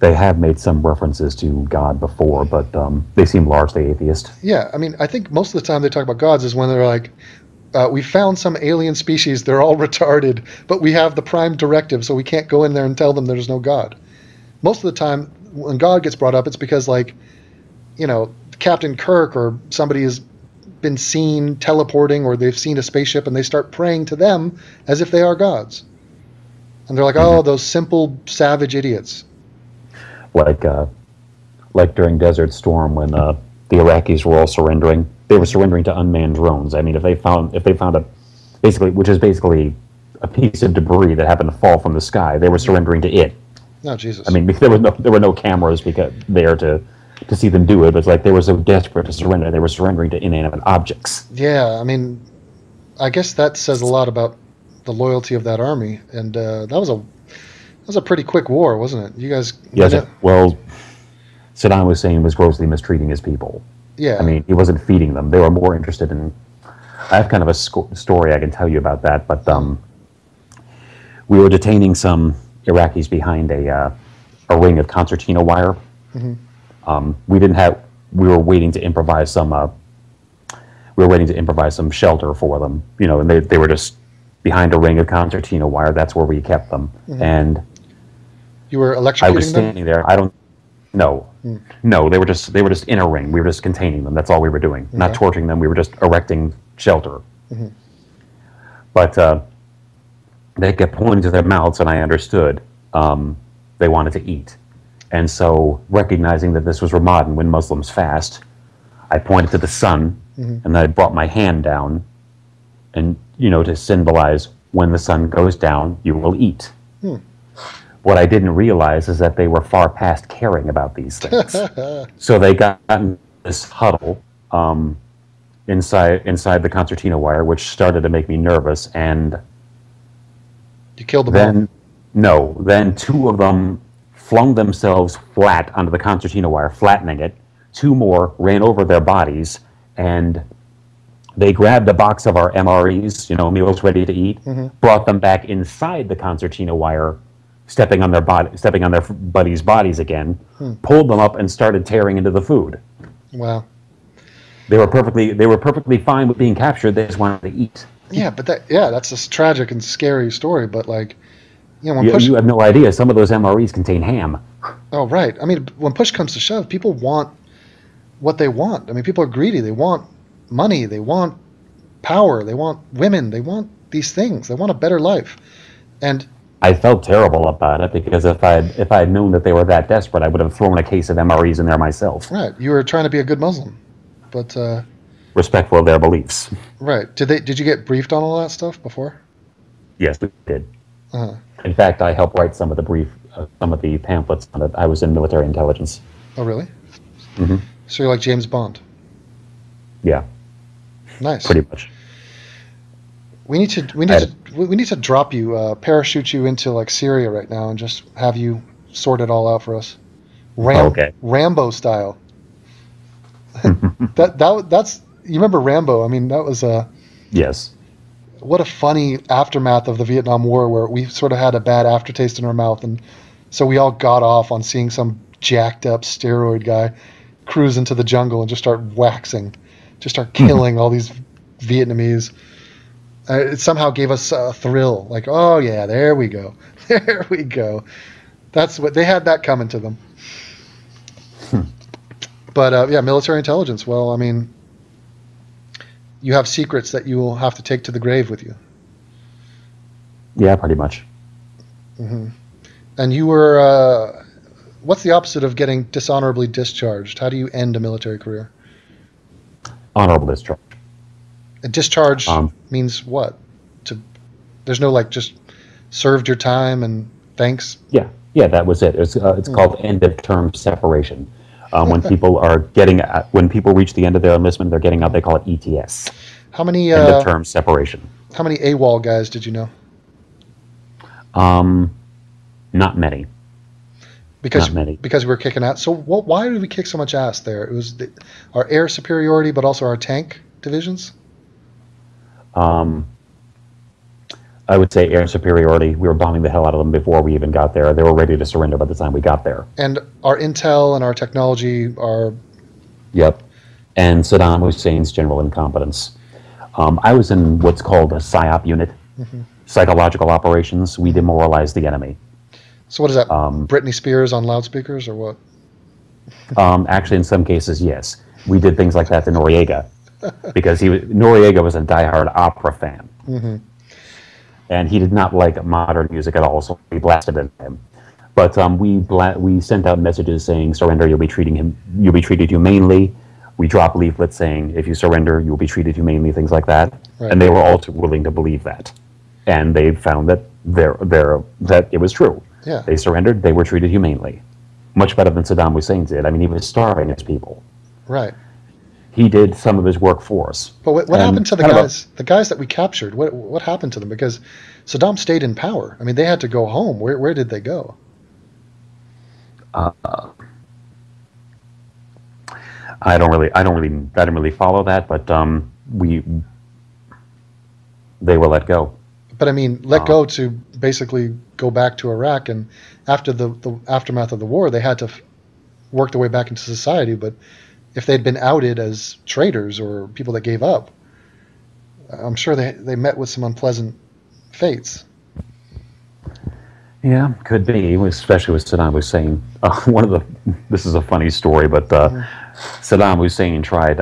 They have made some references to God before, but they seem largely atheist. Yeah, I mean, I think most of the time they talk about gods is when they're like, we found some alien species, they're all retarded, but we have the prime directive, so we can't go in there and tell them there's no God. Most of the time, when God gets brought up, it's because, like, Captain Kirk or somebody has been seen teleporting or they've seen a spaceship and they start praying to them as if they are gods. And they're like, oh, those simple, savage idiots. Like during Desert Storm when the Iraqis were all surrendering. They were surrendering to unmanned drones. I mean, if they found which is basically a piece of debris that happened to fall from the sky. They were surrendering to it. Oh, Jesus. I mean, there were no cameras there to see them do it. But it's like they were so desperate to surrender, they were surrendering to inanimate objects. Yeah, I mean, I guess that says a lot about the loyalty of that army, and that was a pretty quick war, wasn't it? You guys. Yes. Well, Saddam Hussein was grossly mistreating his people. Yeah. I mean, he wasn't feeding them. They were more interested in. I have kind of a story I can tell you about that, but we were detaining some Iraqis behind a ring of concertina wire. Mm-hmm. We were waiting to improvise some. We were waiting to improvise some shelter for them, and they were just behind a ring of concertina wire. That's where we kept them, mm-hmm. and you were electrocuting them? I was standing there. No, they were just in a ring. We were just containing them. That's all we were doing. Okay. Not torturing them. We were just erecting shelter. Mm-hmm. But they kept pointing to their mouths, and I understood they wanted to eat. And so, recognizing that this was Ramadan, when Muslims fast, I pointed to the sun, mm-hmm. and I brought my hand down, and to symbolize when the sun goes down, you will eat. What I didn't realize is that they were far past caring about these things. So they got in this huddle inside the concertina wire, which started to make me nervous. And you killed them all? No. Then two of them flung themselves flat onto the concertina wire, flattening it. Two more ran over their bodies, and they grabbed a box of our MREs, meals ready to eat, mm-hmm. brought them back inside the concertina wire, stepping on their buddies' bodies again, pulled them up and started tearing into the food. Wow. They were perfectly fine with being captured. They just wanted to eat. Yeah, but that's a tragic and scary story. But when you have no idea. Some of those MREs contain ham. Oh, right. I mean, when push comes to shove, people want what they want. I mean, people are greedy. They want money. They want power. They want women. They want these things. They want a better life. And I felt terrible about it, because if I had known that they were that desperate, I would have thrown a case of MREs in there myself. Right. You were trying to be a good Muslim, but respectful of their beliefs. Right. Did you get briefed on all that stuff before? Yes, we did. Uh-huh. In fact, I helped write some of the pamphlets on it. I was in military intelligence. Oh, really? Mm-hmm. So you're like James Bond. Yeah. Nice. Pretty much. We need to drop you, parachute you into like Syria right now, and just have you sort it all out for us. Okay. Rambo style. That's you remember Rambo? I mean, that was yes. What a funny aftermath of the Vietnam War, where we sort of had a bad aftertaste in our mouth, and so we all got off on seeing some jacked up steroid guy cruise into the jungle and just start killing all these Vietnamese. It somehow gave us a thrill, like, oh yeah, there we go. That's what they had, that coming to them. But military intelligence. Well, I mean, you have secrets that you will have to take to the grave with you. Yeah, pretty much. Mm-hmm. And you were, what's the opposite of getting dishonorably discharged? How do you end a military career? Honorable discharge. A discharge means what? There's no just served your time and thanks. Yeah, that was it. It's called end of term separation. When people reach the end of their enlistment, they're getting out. They call it ETS. How many end of term separation? How many AWOL guys did you know? Not many. Because we were kicking ass. So why did we kick so much ass there? It was our air superiority, but also our tank divisions. I would say air superiority. We were bombing the hell out of them before we even got there. They were ready to surrender by the time we got there. And our intel and our technology are... Yep. And Saddam Hussein's general incompetence. I was in what's called a PSYOP unit, mm-hmm. psychological operations. We demoralized the enemy. So what is that, Britney Spears on loudspeakers or what? Actually, in some cases, yes. We did things like that to Noriega. Because Noriega was a diehard opera fan. Mm-hmm. And he did not like modern music at all, so we blasted it at him. But we sent out messages saying, surrender, you'll be treated humanely. We dropped leaflets saying, if you surrender, you'll be treated humanely, things like that. Right. And they were all willing to believe that. and they found that that it was true. Yeah. They surrendered. They were treated humanely, much better than Saddam Hussein did. I mean, he was starving his people. Right. He did some of his work for us. But what happened to the guys that we captured? What happened to them? Because Saddam stayed in power. I mean, they had to go home. Where did they go? I don't really follow that, but they were let go. But I mean, let go to basically go back to Iraq, and after the aftermath of the war, they had to work their way back into society. But if they'd been outed as traitors or people that gave up, I'm sure they met with some unpleasant fates. Yeah, could be, especially with Saddam Hussein. This is a funny story, but Saddam Hussein tried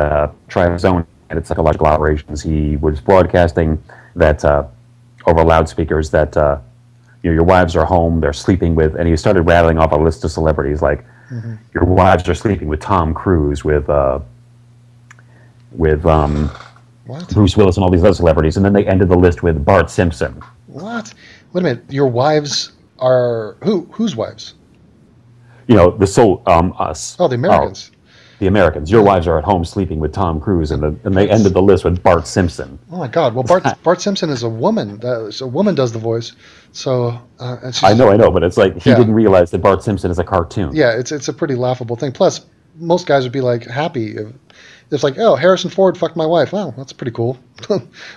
his own psychological operations. He was broadcasting that over loudspeakers that your wives are home, they're sleeping with, and he started rattling off a list of celebrities like your wives are sleeping with Tom Cruise, with Bruce Willis, and all these other celebrities, and then they ended the list with Bart Simpson. What? Wait a minute. Your wives are who? Whose wives? Us. Oh, the Americans. The Americans. Your wives are at home sleeping with Tom Cruise, and they ended the list with Bart Simpson. Oh my God! Well, Bart Simpson is a woman. A woman does the voice, so. I know, but it's like he didn't realize that Bart Simpson is a cartoon. Yeah, it's a pretty laughable thing. Plus, most guys would be like happy if it's like, oh, Harrison Ford fucked my wife. Wow, that's pretty cool.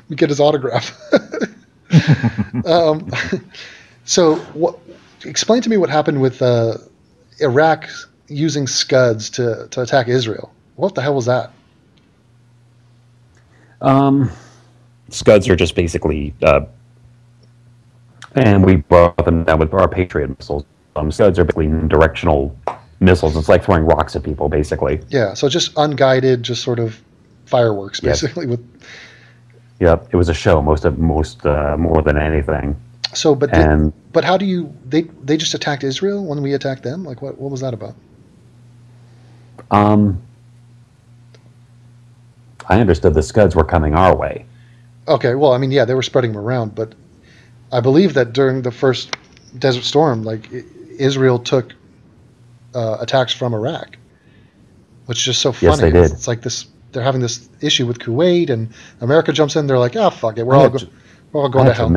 We get his autograph. So, explain to me what happened with Iraq using Scuds to attack Israel. What the hell was that? Scuds are just basically, and we brought them down with our Patriot missiles. Scuds are basically directional missiles. It's like throwing rocks at people, basically. Yeah, so just unguided, just sort of fireworks, basically. Yes. Yep, it was a show more than anything. So, but how do you? They just attacked Israel when we attacked them. Like, what was that about? I understood the Scuds were coming our way. Okay, well, I mean, yeah, they were spreading them around, but I believe that during the first Desert Storm, like Israel took attacks from Iraq, which is just so funny. Yes, they did. It's like this. They're having this issue with Kuwait, and America jumps in. They're like, "Ah, oh, fuck it, we're all going to hell."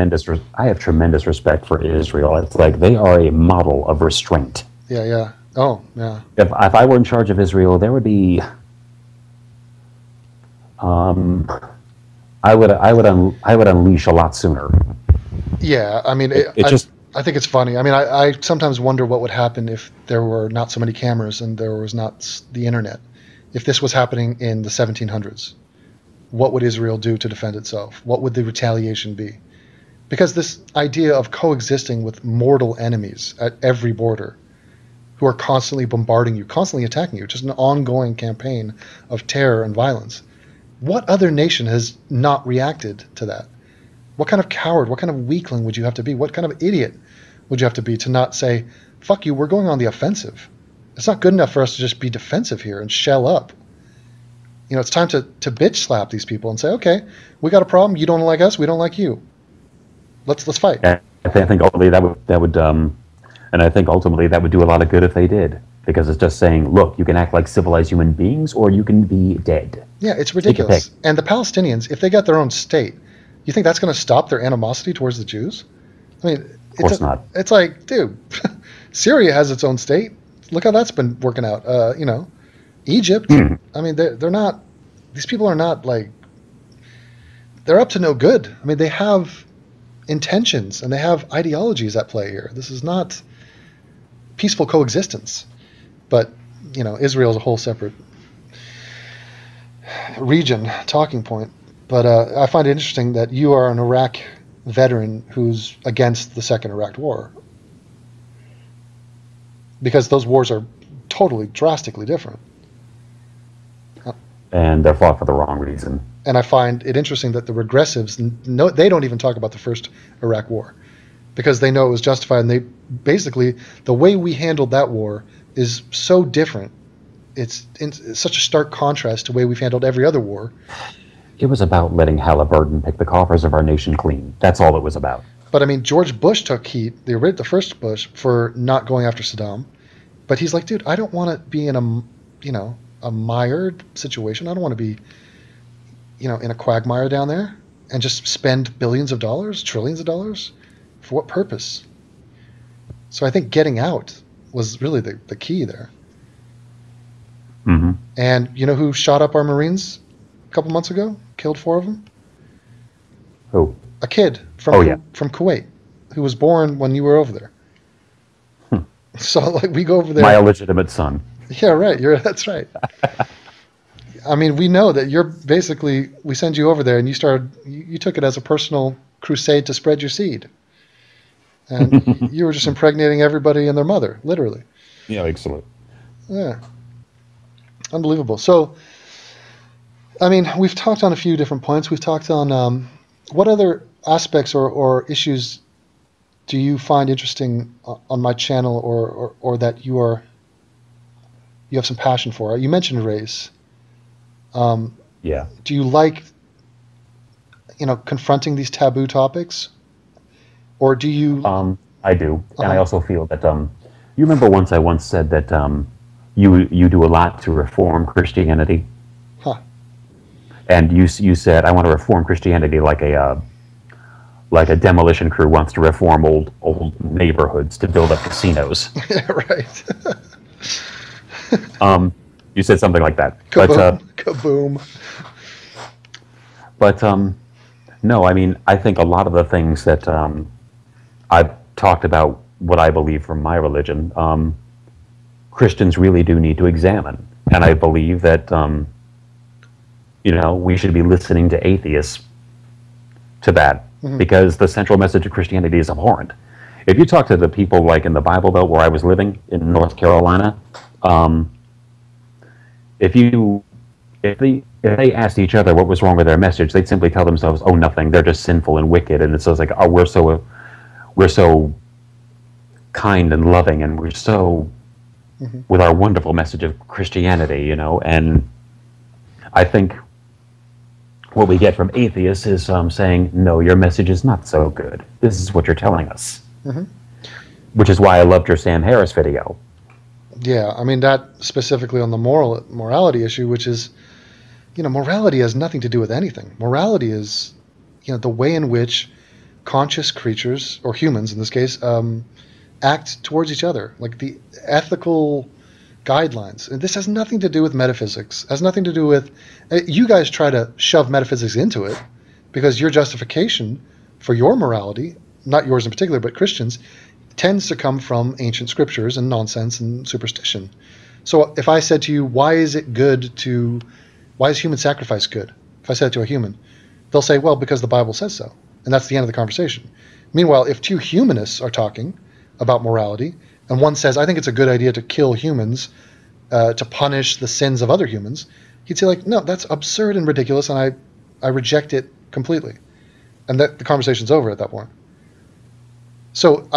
I have tremendous respect for Israel. It's like they are a model of restraint. Yeah, yeah. Oh, yeah. If I were in charge of Israel, there would be. I would unleash a lot sooner. Yeah, I mean, I think it's funny. I mean, I sometimes wonder what would happen if there were not so many cameras and there was not the internet. If this was happening in the 1700s, what would Israel do to defend itself? What would the retaliation be? Because this idea of coexisting with mortal enemies at every border who are constantly bombarding you, constantly attacking you, just an ongoing campaign of terror and violence. What other nation has not reacted to that? What kind of coward, what kind of weakling would you have to be? What kind of idiot would you have to be to not say, fuck you, we're going on the offensive? It's not good enough for us to just be defensive here and shell up. You know, it's time to bitch slap these people and say, okay, we got a problem. You don't like us. We don't like you. Let's fight. I think ultimately that would and I think ultimately that would do a lot of good if they did, because it's just saying, look, you can act like civilized human beings or you can be dead. Yeah, it's ridiculous. And the Palestinians, if they got their own state, you think that's going to stop their animosity towards the Jews? I mean, of course not. It's like, dude, Syria has its own state. Look how that's been working out. Egypt. I mean, they're not. These people are not like. They're up to no good. I mean, they have intentions and they have ideologies at play here. This is not peaceful coexistence. But Israel's a whole separate region, talking point. But I find it interesting that you are an Iraq veteran who's against the Second Iraq War, because those wars are totally drastically different. And they're fought for the wrong reason. And I find it interesting that the regressives, they don't even talk about the first Iraq War, because they know it was justified. And they basically, the way we handled that war is so different. It's such a stark contrast to the way we've handled every other war. it was about letting Halliburton pick the coffers of our nation clean. That's all it was about. But I mean, George Bush took heat, the first Bush, for not going after Saddam. But he's like, dude, I don't want to be in a mired situation. I don't want to be, in a quagmire down there and just spend billions of dollars, trillions of dollars. For what purpose? So I think getting out was really the key there. Mm-hmm. And you know who shot up our Marines a couple months ago? Killed 4 of them? Who? A kid from Kuwait who was born when you were over there. So like we go over there. My illegitimate son. Yeah, right. That's right. I mean, we know that you're basically, we send you over there and you took it as a personal crusade to spread your seed. And you were just impregnating everybody and their mother, literally. Yeah, excellent. Yeah. Unbelievable. So, I mean, we've talked on a few different points. We've talked on what other aspects or issues do you find interesting on my channel or that you have some passion for? You mentioned race. Yeah. Do you like, confronting these taboo topics? Or do you... I do. And I also feel that, you remember I once said that you do a lot to reform Christianity? Huh. And you said, I want to reform Christianity like a demolition crew wants to reform old neighborhoods to build up casinos. Yeah, right. You said something like that. Kaboom. But no, I mean, I think a lot of the things that I've talked about, what I believe from my religion, Christians really do need to examine. And I believe that, we should be listening to atheists to that, because the central message of Christianity is abhorrent. If you talk to the people like in the Bible Belt where I was living in North Carolina, if they asked each other what was wrong with their message, they'd simply tell themselves, "Oh, nothing. They're just sinful and wicked." And it's like, "Oh, we're so kind and loving, and we're so with our wonderful message of Christianity," And I think what we get from atheists is saying, "No, your message is not so good. This is what you're telling us," which is why I loved your Sam Harris video. Yeah, I mean, that specifically on the morality issue, which is, morality has nothing to do with anything. Morality is, the way in which conscious creatures, or humans in this case, act towards each other, like the ethical guidelines. And this has nothing to do with metaphysics. It has nothing to do with, you guys try to shove metaphysics into it because your justification for your morality, not yours in particular, but Christians, tends to come from ancient scriptures and nonsense and superstition. So if I said to you, why is human sacrifice good? If I said it to a human, they'll say, well, because the Bible says so. And that's the end of the conversation. Meanwhile, if two humanists are talking about morality, and one says, I think it's a good idea to kill humans to punish the sins of other humans, he'd say, like, no, that's absurd and ridiculous, and I reject it completely. And the conversation's over at that point. So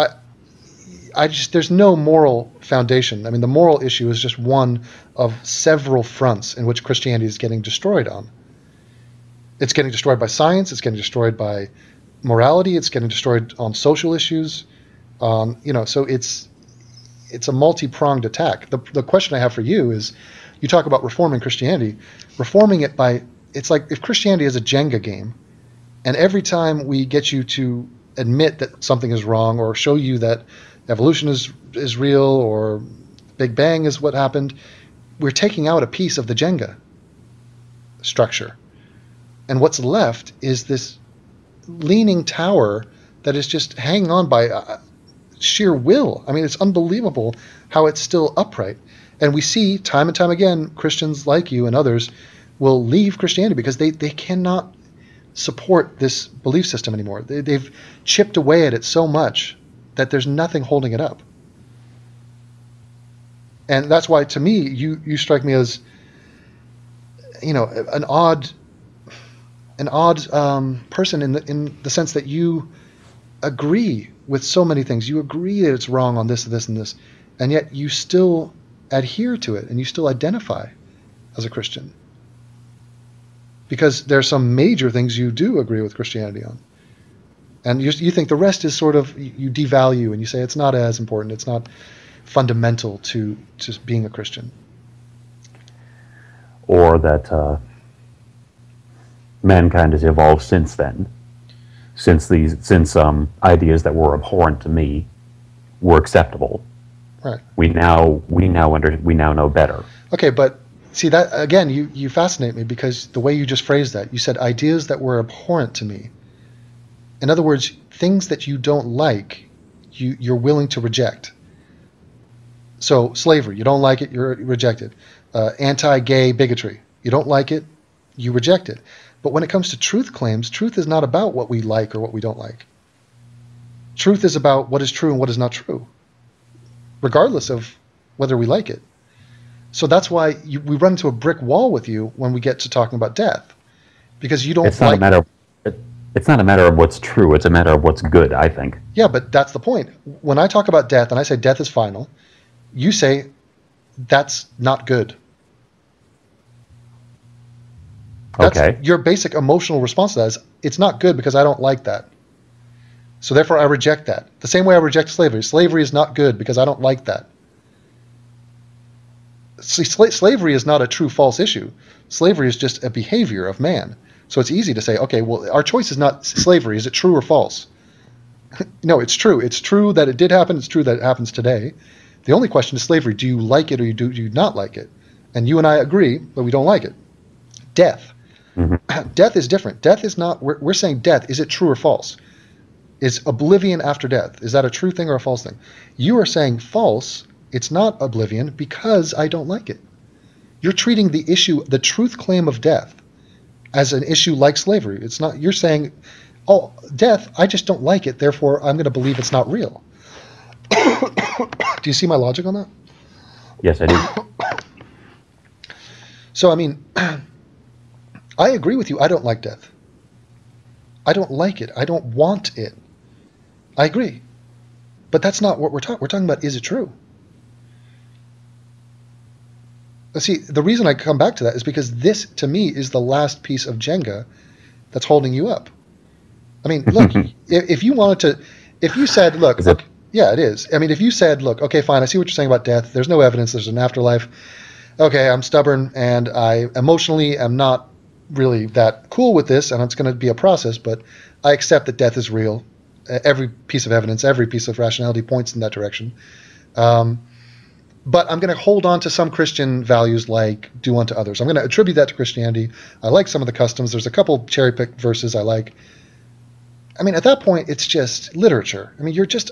there's no moral foundation. I mean, the moral issue is just one of several fronts in which Christianity is getting destroyed on. It's getting destroyed by science. It's getting destroyed by morality. It's getting destroyed on social issues. So it's a multi-pronged attack. The question I have for you is, you talk about reforming Christianity, reforming it it's like if Christianity is a Jenga game, and every time we get you to admit that something is wrong or show you that evolution is real or Big Bang is what happened, we're taking out a piece of the Jenga structure. And what's left is this leaning tower that is just hanging on by sheer will. I mean, it's unbelievable how it's still upright. And we see time and time again, Christians like you and others will leave Christianity because they cannot support this belief system anymore. They've chipped away at it so much that there's nothing holding it up. And that's why, to me, you strike me as, an odd person in the sense that you agree with so many things. You agree that it's wrong on this, this, and this, and yet you still adhere to it and you still identify as a Christian. because there are some major things you do agree with Christianity on. And you think the rest is sort of, you devalue and you say it's not as important, it's not fundamental to being a Christian. Or that mankind has evolved since then, since ideas that were abhorrent to me were acceptable. Right. We now know better. Okay, but see that again, you fascinate me because the way you just phrased that, you said ideas that were abhorrent to me. In other words, things that you don't like, you're willing to reject. So slavery, you don't like it, you're rejected. Anti-gay bigotry, you don't like it, you reject it. But when it comes to truth claims, truth is not about what we like or what we don't like. Truth is about what is true and what is not true, regardless of whether we like it. So that's why we run into a brick wall with you when we get to talking about death, because you don't. It's not a matter. It's not a matter of what's true. It's a matter of what's good, I think. Yeah, but that's the point. When I talk about death and I say death is final, you say that's not good. That's okay. Your basic emotional response to that is, it's not good because I don't like that. So therefore I reject that. The same way I reject slavery. Slavery is not good because I don't like that. See, slavery is not a true-false issue. Slavery is just a behavior of man. So it's easy to say, okay, well, our choice is not slavery. Is it true or false? No, it's true. It's true that it did happen. It's true that it happens today. The only question is slavery. Do you like it or do you not like it? And you and I agree that we don't like it. Death. Mm-hmm. Death is different. Death is not, we're saying death, is it true or false? Is oblivion after death, is that a true thing or a false thing? You are saying false, it's not oblivion because I don't like it. You're treating the issue, the truth claim of death, as an issue like slavery. It's not, you're saying, oh, death, I just don't like it, therefore I'm going to believe it's not real. Do you see my logic on that? Yes, I do. So, I mean, I agree with you. I don't like death. I don't like it. I don't want it. I agree. But that's not what we're talking. We're talking about, is it true? See, the reason I come back to that is because this, to me, is the last piece of Jenga that's holding you up. I mean, look, if you wanted to, if you said, look, yeah, it is. I mean, if you said, look, okay, fine, I see what you're saying about death. There's no evidence. There's an afterlife. Okay, I'm stubborn and I emotionally am not really that cool with this, and it's going to be a process, but I accept that death is real. Every piece of evidence, every piece of rationality points in that direction. But I'm going to hold on to some Christian values like do unto others. I'm going to attribute that to Christianity. I like some of the customs. There's a couple cherry-picked verses I like. I mean, at that point, it's just literature. I mean, you're just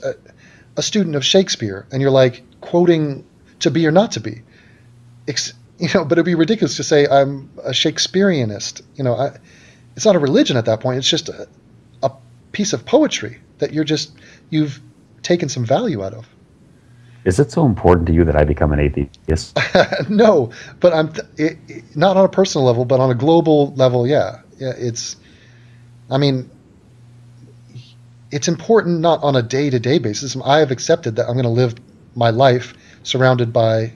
a student of Shakespeare, and you're like quoting to be or not to be. You know, but it'd be ridiculous to say I'm a Shakespeareanist. You know, it's not a religion at that point. It's just a piece of poetry that you've taken some value out of. Is it so important to you that I become an atheist? No, but not on a personal level, but on a global level, yeah. I mean, it's important not on a day-to-day basis. I have accepted that I'm going to live my life surrounded by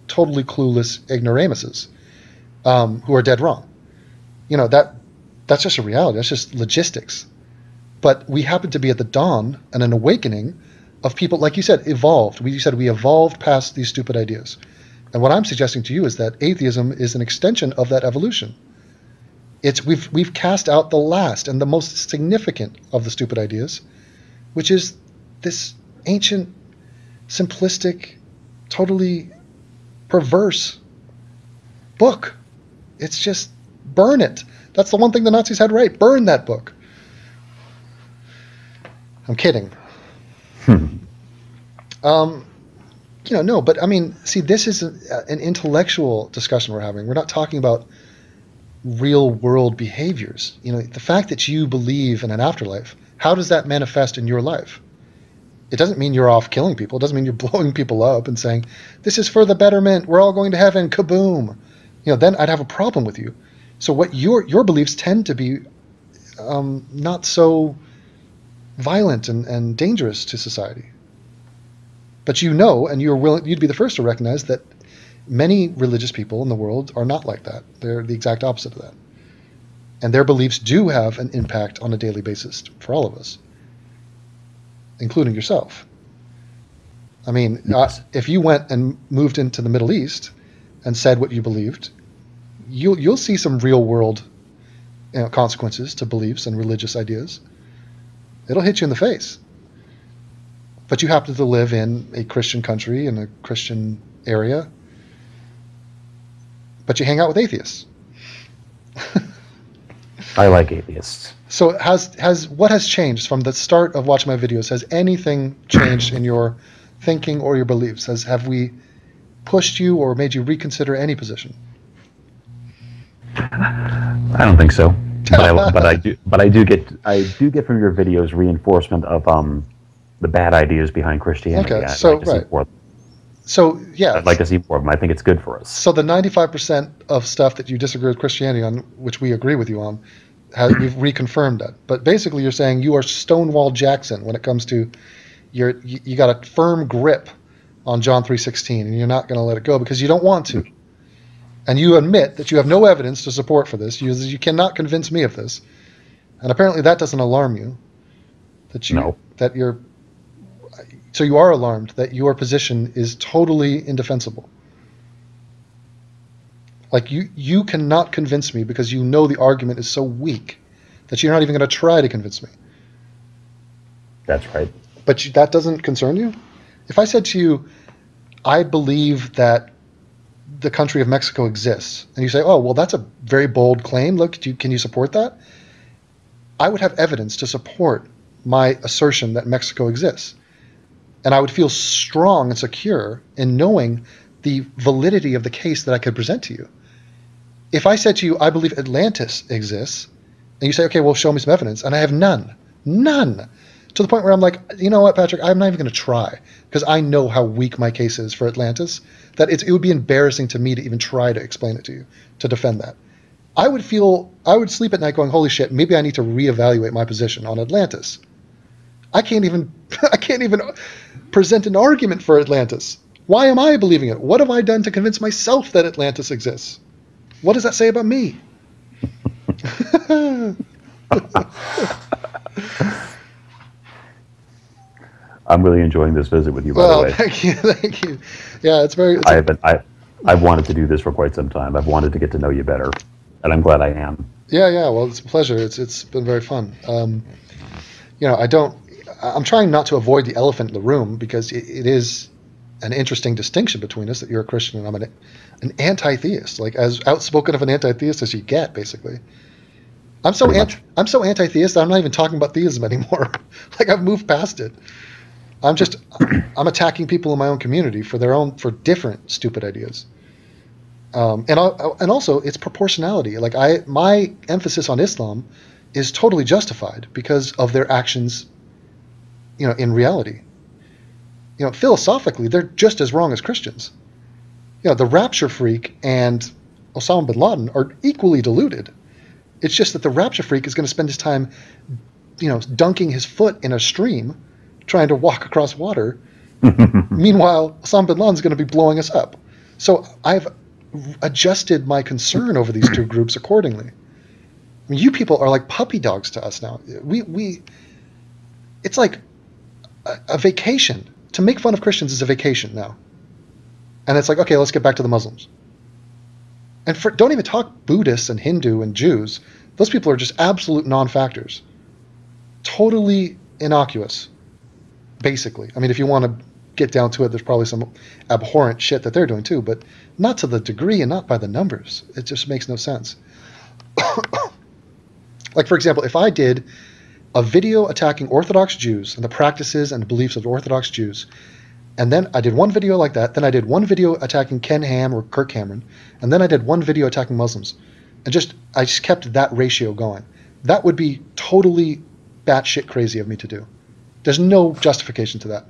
totally clueless ignoramuses who are dead wrong. You know, that's just a reality. That's just logistics. But we happen to be at the dawn and an awakening of people, like you said, evolved. You said we evolved past these stupid ideas. And what I'm suggesting to you is that atheism is an extension of that evolution. We've cast out the last and the most significant of the stupid ideas, which is this ancient, simplistic, totally perverse book. It's just burn it. That's the one thing the Nazis had right. Burn that book. I'm kidding. No, but I mean, see, this is an intellectual discussion we're having. We're not talking about real world behaviors. You know, the fact that you believe in an afterlife, how does that manifest in your life? It doesn't mean you're off killing people. It doesn't mean you're blowing people up and saying, this is for the betterment, we're all going to heaven, kaboom. You know, then I'd have a problem with you. So what your beliefs tend to be not so violent and dangerous to society. But you know, and you'd be the first to recognize that many religious people in the world are not like that. They're the exact opposite of that. And their beliefs do have an impact on a daily basis for all of us, including yourself. I mean, Yes. if you went and moved into the Middle East and said what you believed, you'll see some real world consequences to beliefs and religious ideas. It'll hit you in the face. But you happen to live in a Christian country, in a Christian area, but you hang out with atheists. I like atheists. So what has changed from the start of watching my videos? Has anything changed in your thinking or your beliefs? Have we pushed you or made you reconsider any position? I don't think so. But I do get from your videos reinforcement of the bad ideas behind Christianity. Okay, I'd like to see more of them. I think it's good for us. So the 95% of stuff that you disagree with Christianity on, which we agree with you on, we've reconfirmed that. But basically, you're saying you are Stonewall Jackson when it comes to you got a firm grip on John 3:16, and you're not going to let it go because you don't want to. And you admit that you have no evidence to support for this. You cannot convince me of this. And apparently that doesn't alarm you. No. So you are alarmed that your position is totally indefensible. Like you cannot convince me because you know the argument is so weak that you're not even going to try to convince me. That's right. But that doesn't concern you? If I said to you, I believe that the country of Mexico exists, and you say, oh, well, that's a very bold claim. Look, can you support that? I would have evidence to support my assertion that Mexico exists. And I would feel strong and secure in knowing the validity of the case that I could present to you. If I said to you, I believe Atlantis exists, and you say, okay, well, show me some evidence, and I have none, to the point where I'm like, you know what, Patrick, I'm not even going to try, because I know how weak my case is for Atlantis, that it would be embarrassing to me to even try to explain it to you, to defend that. I would sleep at night going, holy shit, maybe I need to reevaluate my position on Atlantis. I can't even present an argument for Atlantis. Why am I believing it? What have I done to convince myself that Atlantis exists? What does that say about me? I'm really enjoying this visit with you, by the way. Thank you. Yeah, I've wanted to do this for quite some time. I've wanted to get to know you better, and I'm glad I am. Yeah. Well, it's a pleasure. It's been very fun. I'm trying not to avoid the elephant in the room because it is an interesting distinction between us that you're a Christian and I'm an anti-theist, like as outspoken of an anti-theist as you get, basically. I'm so anti-theist that I'm not even talking about theism anymore. Like I've moved past it. I'm attacking people in my own community for different stupid ideas. And also it's proportionality. Like my emphasis on Islam is totally justified because of their actions, in reality. Philosophically, they're just as wrong as Christians. The rapture freak and Osama bin Laden are equally deluded. It's just that the rapture freak is going to spend his time, dunking his foot in a stream, trying to walk across water. Meanwhile, Osama bin Laden is going to be blowing us up. So I've adjusted my concern over these two groups accordingly. I mean, you people are like puppy dogs to us now. It's like a vacation. To make fun of Christians is a vacation now. And it's like, okay, let's get back to the Muslims. And don't even talk Buddhists and Hindu and Jews. Those people are just absolute non-factors. Totally innocuous, basically. I mean, if you want to get down to it, there's probably some abhorrent shit that they're doing too, but not to the degree and not by the numbers. It just makes no sense. Like, for example, if I did a video attacking Orthodox Jews and the practices and beliefs of Orthodox Jews, and then I did one video like that, then I did one video attacking Ken Ham or Kirk Cameron, and then I did one video attacking Muslims, and I just kept that ratio going. That would be totally batshit crazy of me to do. There's no justification to that.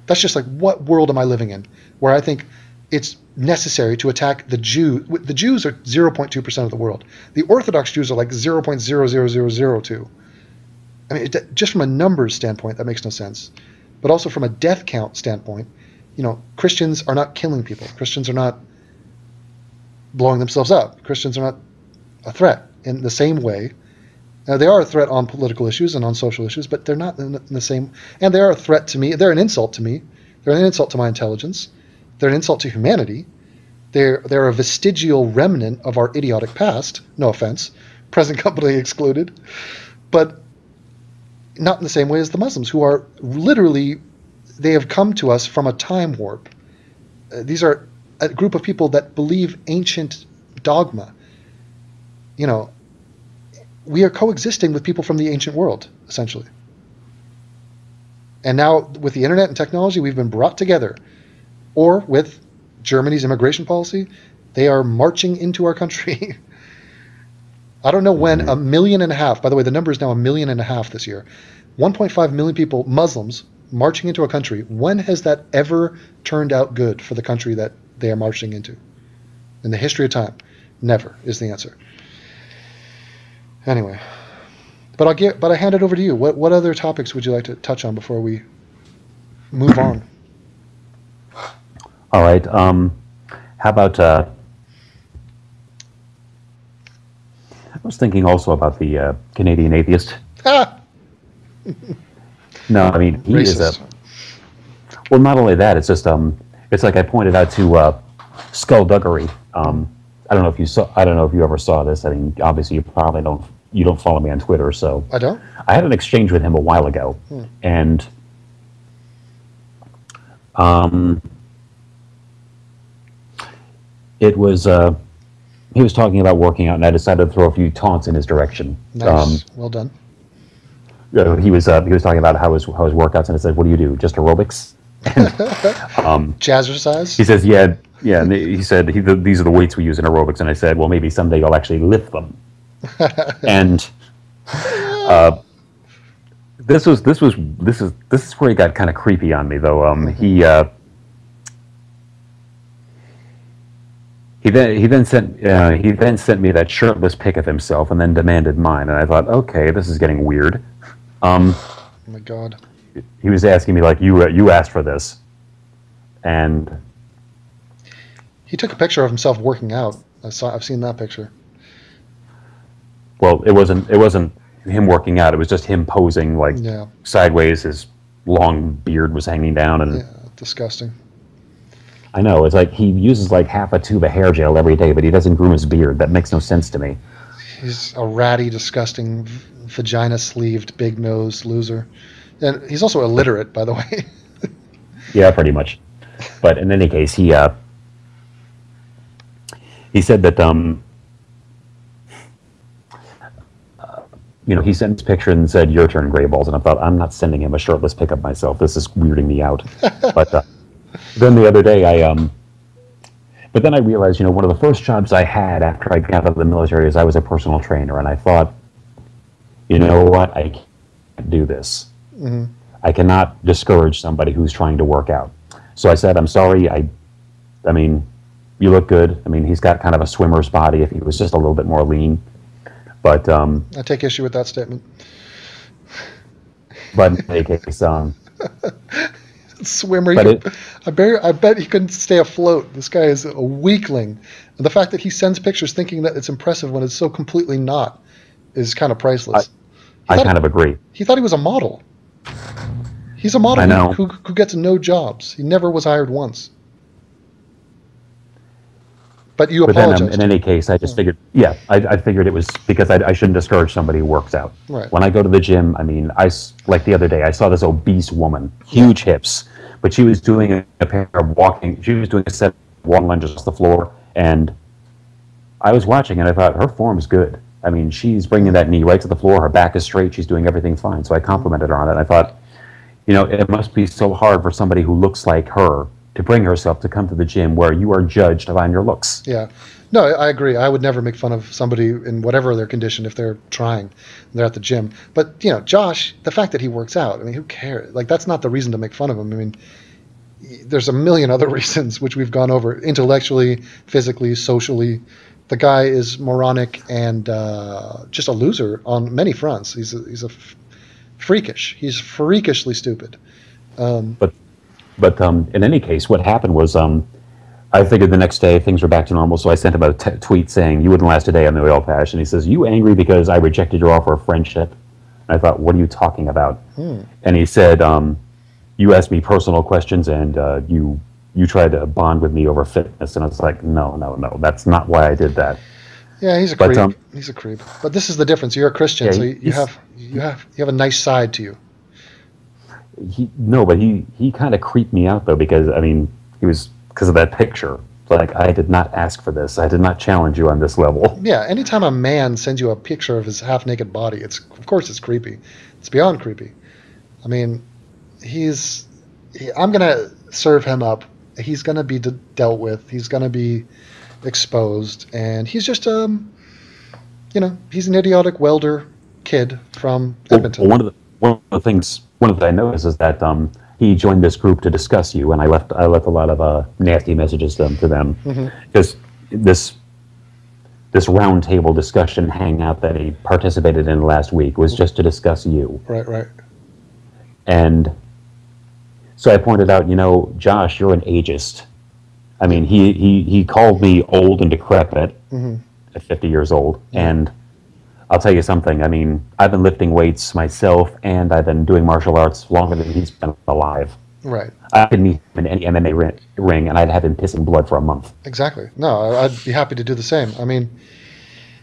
That's just like, what world am I living in where I think it's necessary to attack the Jew? The Jews are 0.2% of the world. The Orthodox Jews are like 0.00002. I mean, just from a numbers standpoint, that makes no sense. But also from a death count standpoint, Christians are not killing people. Christians are not blowing themselves up. Christians are not a threat. in the same way. Now, they are a threat on political issues and on social issues, but they're not in the same. And they are a threat to me. They're an insult to me. They're an insult to my intelligence. They're an insult to humanity. They're a vestigial remnant of our idiotic past. No offense, present company excluded, but not in the same way as the Muslims, who are literally, they have come to us from a time warp. These are a group of people that believe ancient dogma. You know, we are coexisting with people from the ancient world, essentially. And now, with the internet and technology, we've been brought together. Or with Germany's immigration policy, they are marching into our country. I don't know when 1.5 million, by the way, the number is now 1.5 million this year, 1.5 million people, Muslims, marching into a country. When has that ever turned out good for the country that they are marching into? In the history of time, never is the answer. Anyway, but I hand it over to you. What other topics would you like to touch on before we move on? All right. How about? I was thinking also about the Canadian atheist. Ah! No, I mean he Racist. is a. Well, not only that, it's just it's like I pointed out to skullduggery. I don't know if you saw. I don't know if you ever saw this. I mean, obviously you probably don't. You don't follow me on Twitter, so I don't. I had an exchange with him a while ago, and it was he was talking about working out, and I decided to throw a few taunts in his direction. Nice. Well done. He was talking about how his workouts, and I said, "What do you do? Just aerobics?" Jazzercise? He says, "Yeah." And he said, "These are the weights we use in aerobics." And I said, "Well, maybe someday you'll actually lift them." And this is where he got kind of creepy on me, though. He then sent me that shirtless pic of himself, and then demanded mine. And I thought, okay, this is getting weird. Oh my God. He was asking me like, you asked for this, and he took a picture of himself working out. I've seen that picture. Well, it wasn't him working out. It was just him posing like sideways. His long beard was hanging down, and disgusting. I know, it's like he uses like half a tube of hair gel every day, but he doesn't groom his beard. That makes no sense to me. He's a ratty, disgusting, vagina-sleeved, big-nosed loser. And he's also illiterate, by the way. Yeah, pretty much. But in any case, he said that he sent his picture and said, "Your turn, gray balls." And I thought, I'm not sending him a shirtless pic of myself. This is weirding me out. But then the other day, but then I realized, one of the first jobs I had after I got out of the military is I was a personal trainer. And I thought, you know what? I can't do this. Mm-hmm. I cannot discourage somebody who's trying to work out. So I said, I'm sorry. I mean, you look good. I mean, he's got kind of a swimmer's body if he was just a little bit more lean. But I take issue with that statement. But in any case, swimmer. I bet he couldn't stay afloat. This guy is a weakling. And the fact that he sends pictures thinking that it's impressive when it's so completely not is kind of priceless. I kind of agree. He thought he was a model. He's a model I know. who gets no jobs. He never was hired once. But you apologize. Then, in any case, I just figured, I figured it was because I shouldn't discourage somebody who works out. Right. When I go to the gym, I mean, like the other day, I saw this obese woman, huge hips, but she was doing a pair of she was doing a set of walking lunges off the floor, and I was watching, and I thought, her form's good. I mean, she's bringing that knee right to the floor, her back is straight, she's doing everything fine. So I complimented her on it, and I thought, it must be so hard for somebody who looks like her to bring herself to come to the gym where you are judged on your looks. Yeah. No, I agree. I would never make fun of somebody in whatever their condition if they're trying. They're at the gym. But, Josh, the fact that he works out, I mean, who cares? Like, that's not the reason to make fun of him. I mean, there's a million other reasons which we've gone over, intellectually, physically, socially. The guy is moronic and just a loser on many fronts. He's freakish. He's freakishly stupid. But in any case, what happened was I figured the next day things were back to normal, so I sent him a tweet saying, "You wouldn't last a day on the oil patch." And he says, "You angry because I rejected your offer of friendship?" And I thought, "What are you talking about?" And he said, "You asked me personal questions, and you tried to bond with me over fitness." And I was like, no, that's not why I did that. Yeah, he's a creep. He's a creep. But this is the difference. You're a Christian, yeah, so you have a nice side to you. But he kind of creeped me out though, because I mean, he was because of that picture. Like, I did not ask for this. I did not challenge you on this level. Yeah, anytime a man sends you a picture of his half-naked body, of course it's creepy. It's beyond creepy. I mean, I'm gonna serve him up. He's gonna be dealt with. He's gonna be exposed, and he's just he's an idiotic welder kid from Edmonton. One of the things I noticed is that he joined this group to discuss you, and I left a lot of nasty messages to them because this round table discussion hangout that he participated in last week was just to discuss you. Right. And so I pointed out, Josh, you're an ageist. I mean, he called me old and decrepit at 50 years old, and I'll tell you something. I mean, I've been lifting weights myself, and I've been doing martial arts longer than he's been alive. Right. I could meet him in any MMA ring, and I'd have him pissing blood for a month. Exactly. No, I'd be happy to do the same. I mean,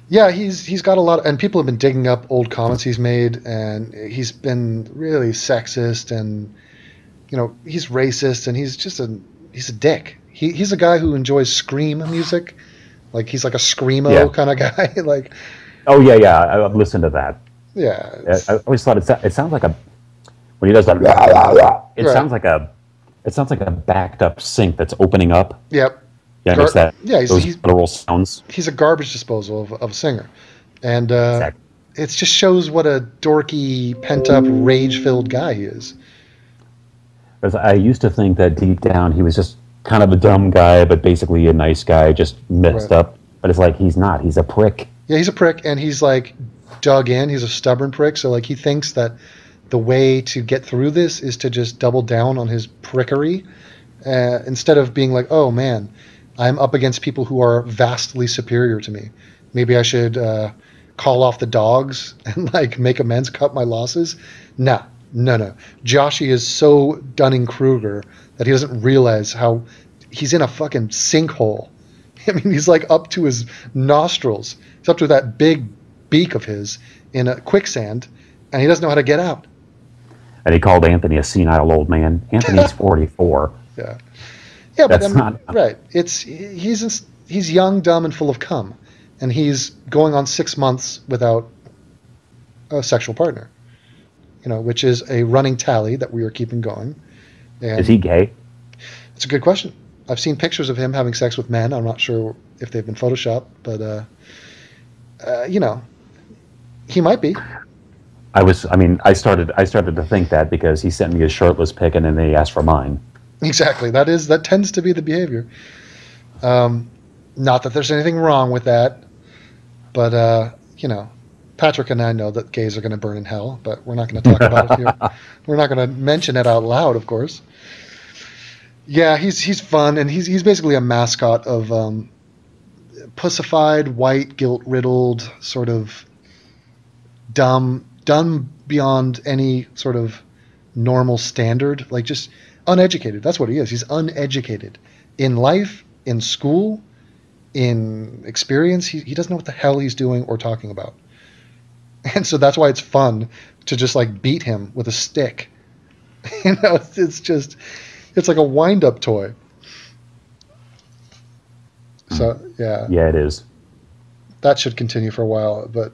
yeah, he's got a lot, and people have been digging up old comments he's made, and he's been really sexist, and he's racist, and he's a dick. He's a guy who enjoys scream music, like he's like a screamo kind of guy, like. Oh yeah, I've listened to that. Yeah, I always thought it sounds like when he does that. It sounds like a backed up sink that's opening up. Yep. Yeah, makes that. Yeah, those literal sounds. He's a garbage disposal of a singer, and exactly. It just shows what a dorky, pent up, rage filled guy he is. Because I used to think that deep down he was just kind of a dumb guy, but basically a nice guy, just messed up. But it's like he's not. He's a prick. Yeah, he's a prick, and he's like dug in. He's a stubborn prick. So like he thinks that the way to get through this is to just double down on his prickery, instead of being like, oh man, I'm up against people who are vastly superior to me. Maybe I should call off the dogs and like make amends, cut my losses. No. Joshy is so Dunning-Kruger that he doesn't realize how he's in a fucking sinkhole. I mean, he's like up to his nostrils. He's up to that big beak of his in a quicksand, and he doesn't know how to get out. And he called Anthony a senile old man. Anthony's 44. Yeah, that's not right. He's young, dumb, and full of cum, and he's going on 6 months without a sexual partner. Which is a running tally that we are keeping going. And is he gay? It's a good question. I've seen pictures of him having sex with men. I'm not sure if they've been photoshopped, but he might be. I started to think that because he sent me his shirtless pic and then he asked for mine. Exactly. That tends to be the behavior. Not that there's anything wrong with that, but Patrick and I know that gays are going to burn in hell, but we're not going to talk about it here. We're not going to mention it out loud, of course. Yeah, he's fun, and he's basically a mascot of pussified, white, guilt-riddled, sort of dumb beyond any sort of normal standard, like just uneducated. That's what he is. He's uneducated in life, in school, in experience. He doesn't know what the hell he's doing or talking about. And so that's why it's fun to just like beat him with a stick. It's like a wind-up toy. So yeah. Yeah, it is. That should continue for a while, but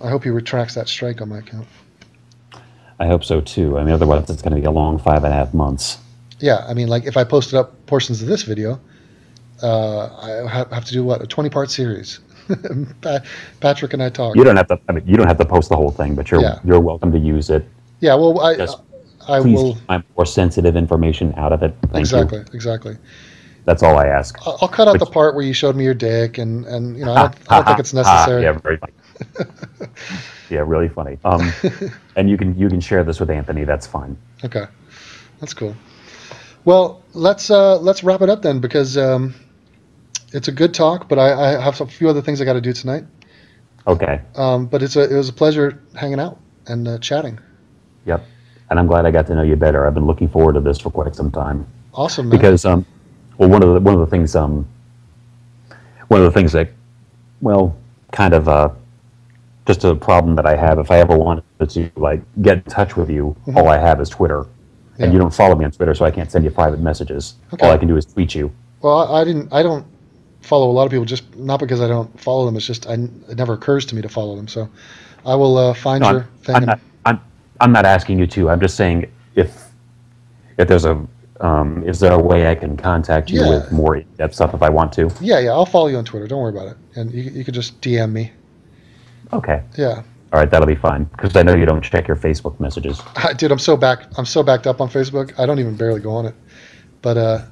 I hope he retracts that strike on my account. I hope so too. I mean, otherwise it's going to be a long 5.5 months. Yeah, I mean, like if I posted up portions of this video, I have to do what, a 20-part series. Patrick and I talk. You don't have to. I mean, you don't have to post the whole thing, but you're welcome to use it. Yeah, well, I please will. keep my more sensitive information out of it. Thank you. Exactly. That's all I ask. I'll cut out the part where you showed me your dick, and I don't think it's necessary. Yeah, very funny. Yeah, really funny. And you can share this with Anthony. That's fine. Okay, that's cool. Well, let's wrap it up then, because it's a good talk, but I have a few other things I got to do tonight. Okay. But it was a pleasure hanging out and chatting. Yep. And I'm glad I got to know you better. I've been looking forward to this for quite some time. Awesome, man. Because well, one of the things that, well, kind of just a problem that I have, if I ever wanted to like get in touch with you, all I have is Twitter. Yeah. And you don't follow me on Twitter, so I can't send you private messages. Okay. All I can do is tweet you. Well, I don't follow a lot of people, just not because I don't follow them. It's just it never occurs to me to follow them. So I will find your thing. I'm not asking you to. I'm just saying if there's a is there a way I can contact you with more in-depth stuff if I want to? Yeah, I'll follow you on Twitter. Don't worry about it. And you could just DM me. Okay. Yeah. All right, that'll be fine, because I know you don't check your Facebook messages. Dude, I'm so backed up on Facebook. I don't even barely go on it. But I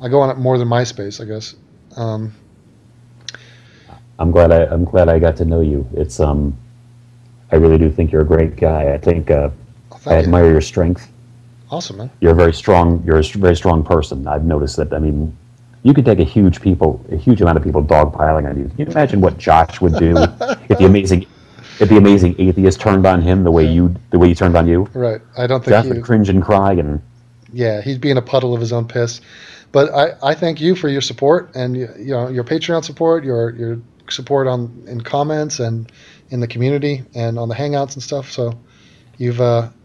go on it more than MySpace, I guess. I'm glad I got to know you. It's I really do think you're a great guy. I think I admire your strength. Awesome, man. You're a very strong person. I've noticed that. I mean, you could take a huge amount of people dogpiling on you. Can you imagine what Josh would do if the amazing atheist turned on him the way you turned on you? Right. I don't think Josh would cringe and cry, and yeah, he'd be in a puddle of his own piss. But I thank you for your support and your Patreon support, your support in comments and in the community and on the Hangouts and stuff. So you've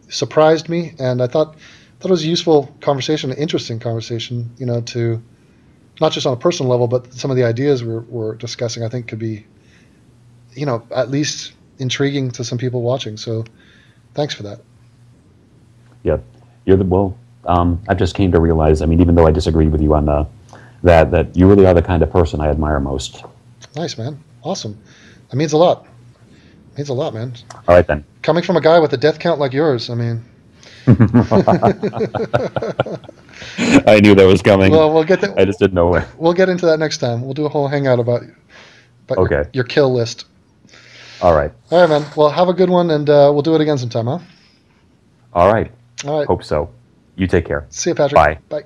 surprised me, and I thought it was a useful conversation, an interesting conversation. To not just on a personal level, but some of the ideas we're discussing, I think, could be, at least intriguing to some people watching. So thanks for that. Yep. I just came to realize, I mean, even though I disagreed with you on that you really are the kind of person I admire most. Nice, man. Awesome. That means a lot. It means a lot, man. All right, then. Coming from a guy with a death count like yours, I mean. I knew that was coming. Well, we'll get that. I just didn't know where. We'll get into that next time. We'll do a whole hangout about okay. your kill list. All right. All right, man. Well, have a good one, and we'll do it again sometime, huh? All right. All right. Hope so. You take care. See you, Patrick. Bye. Bye.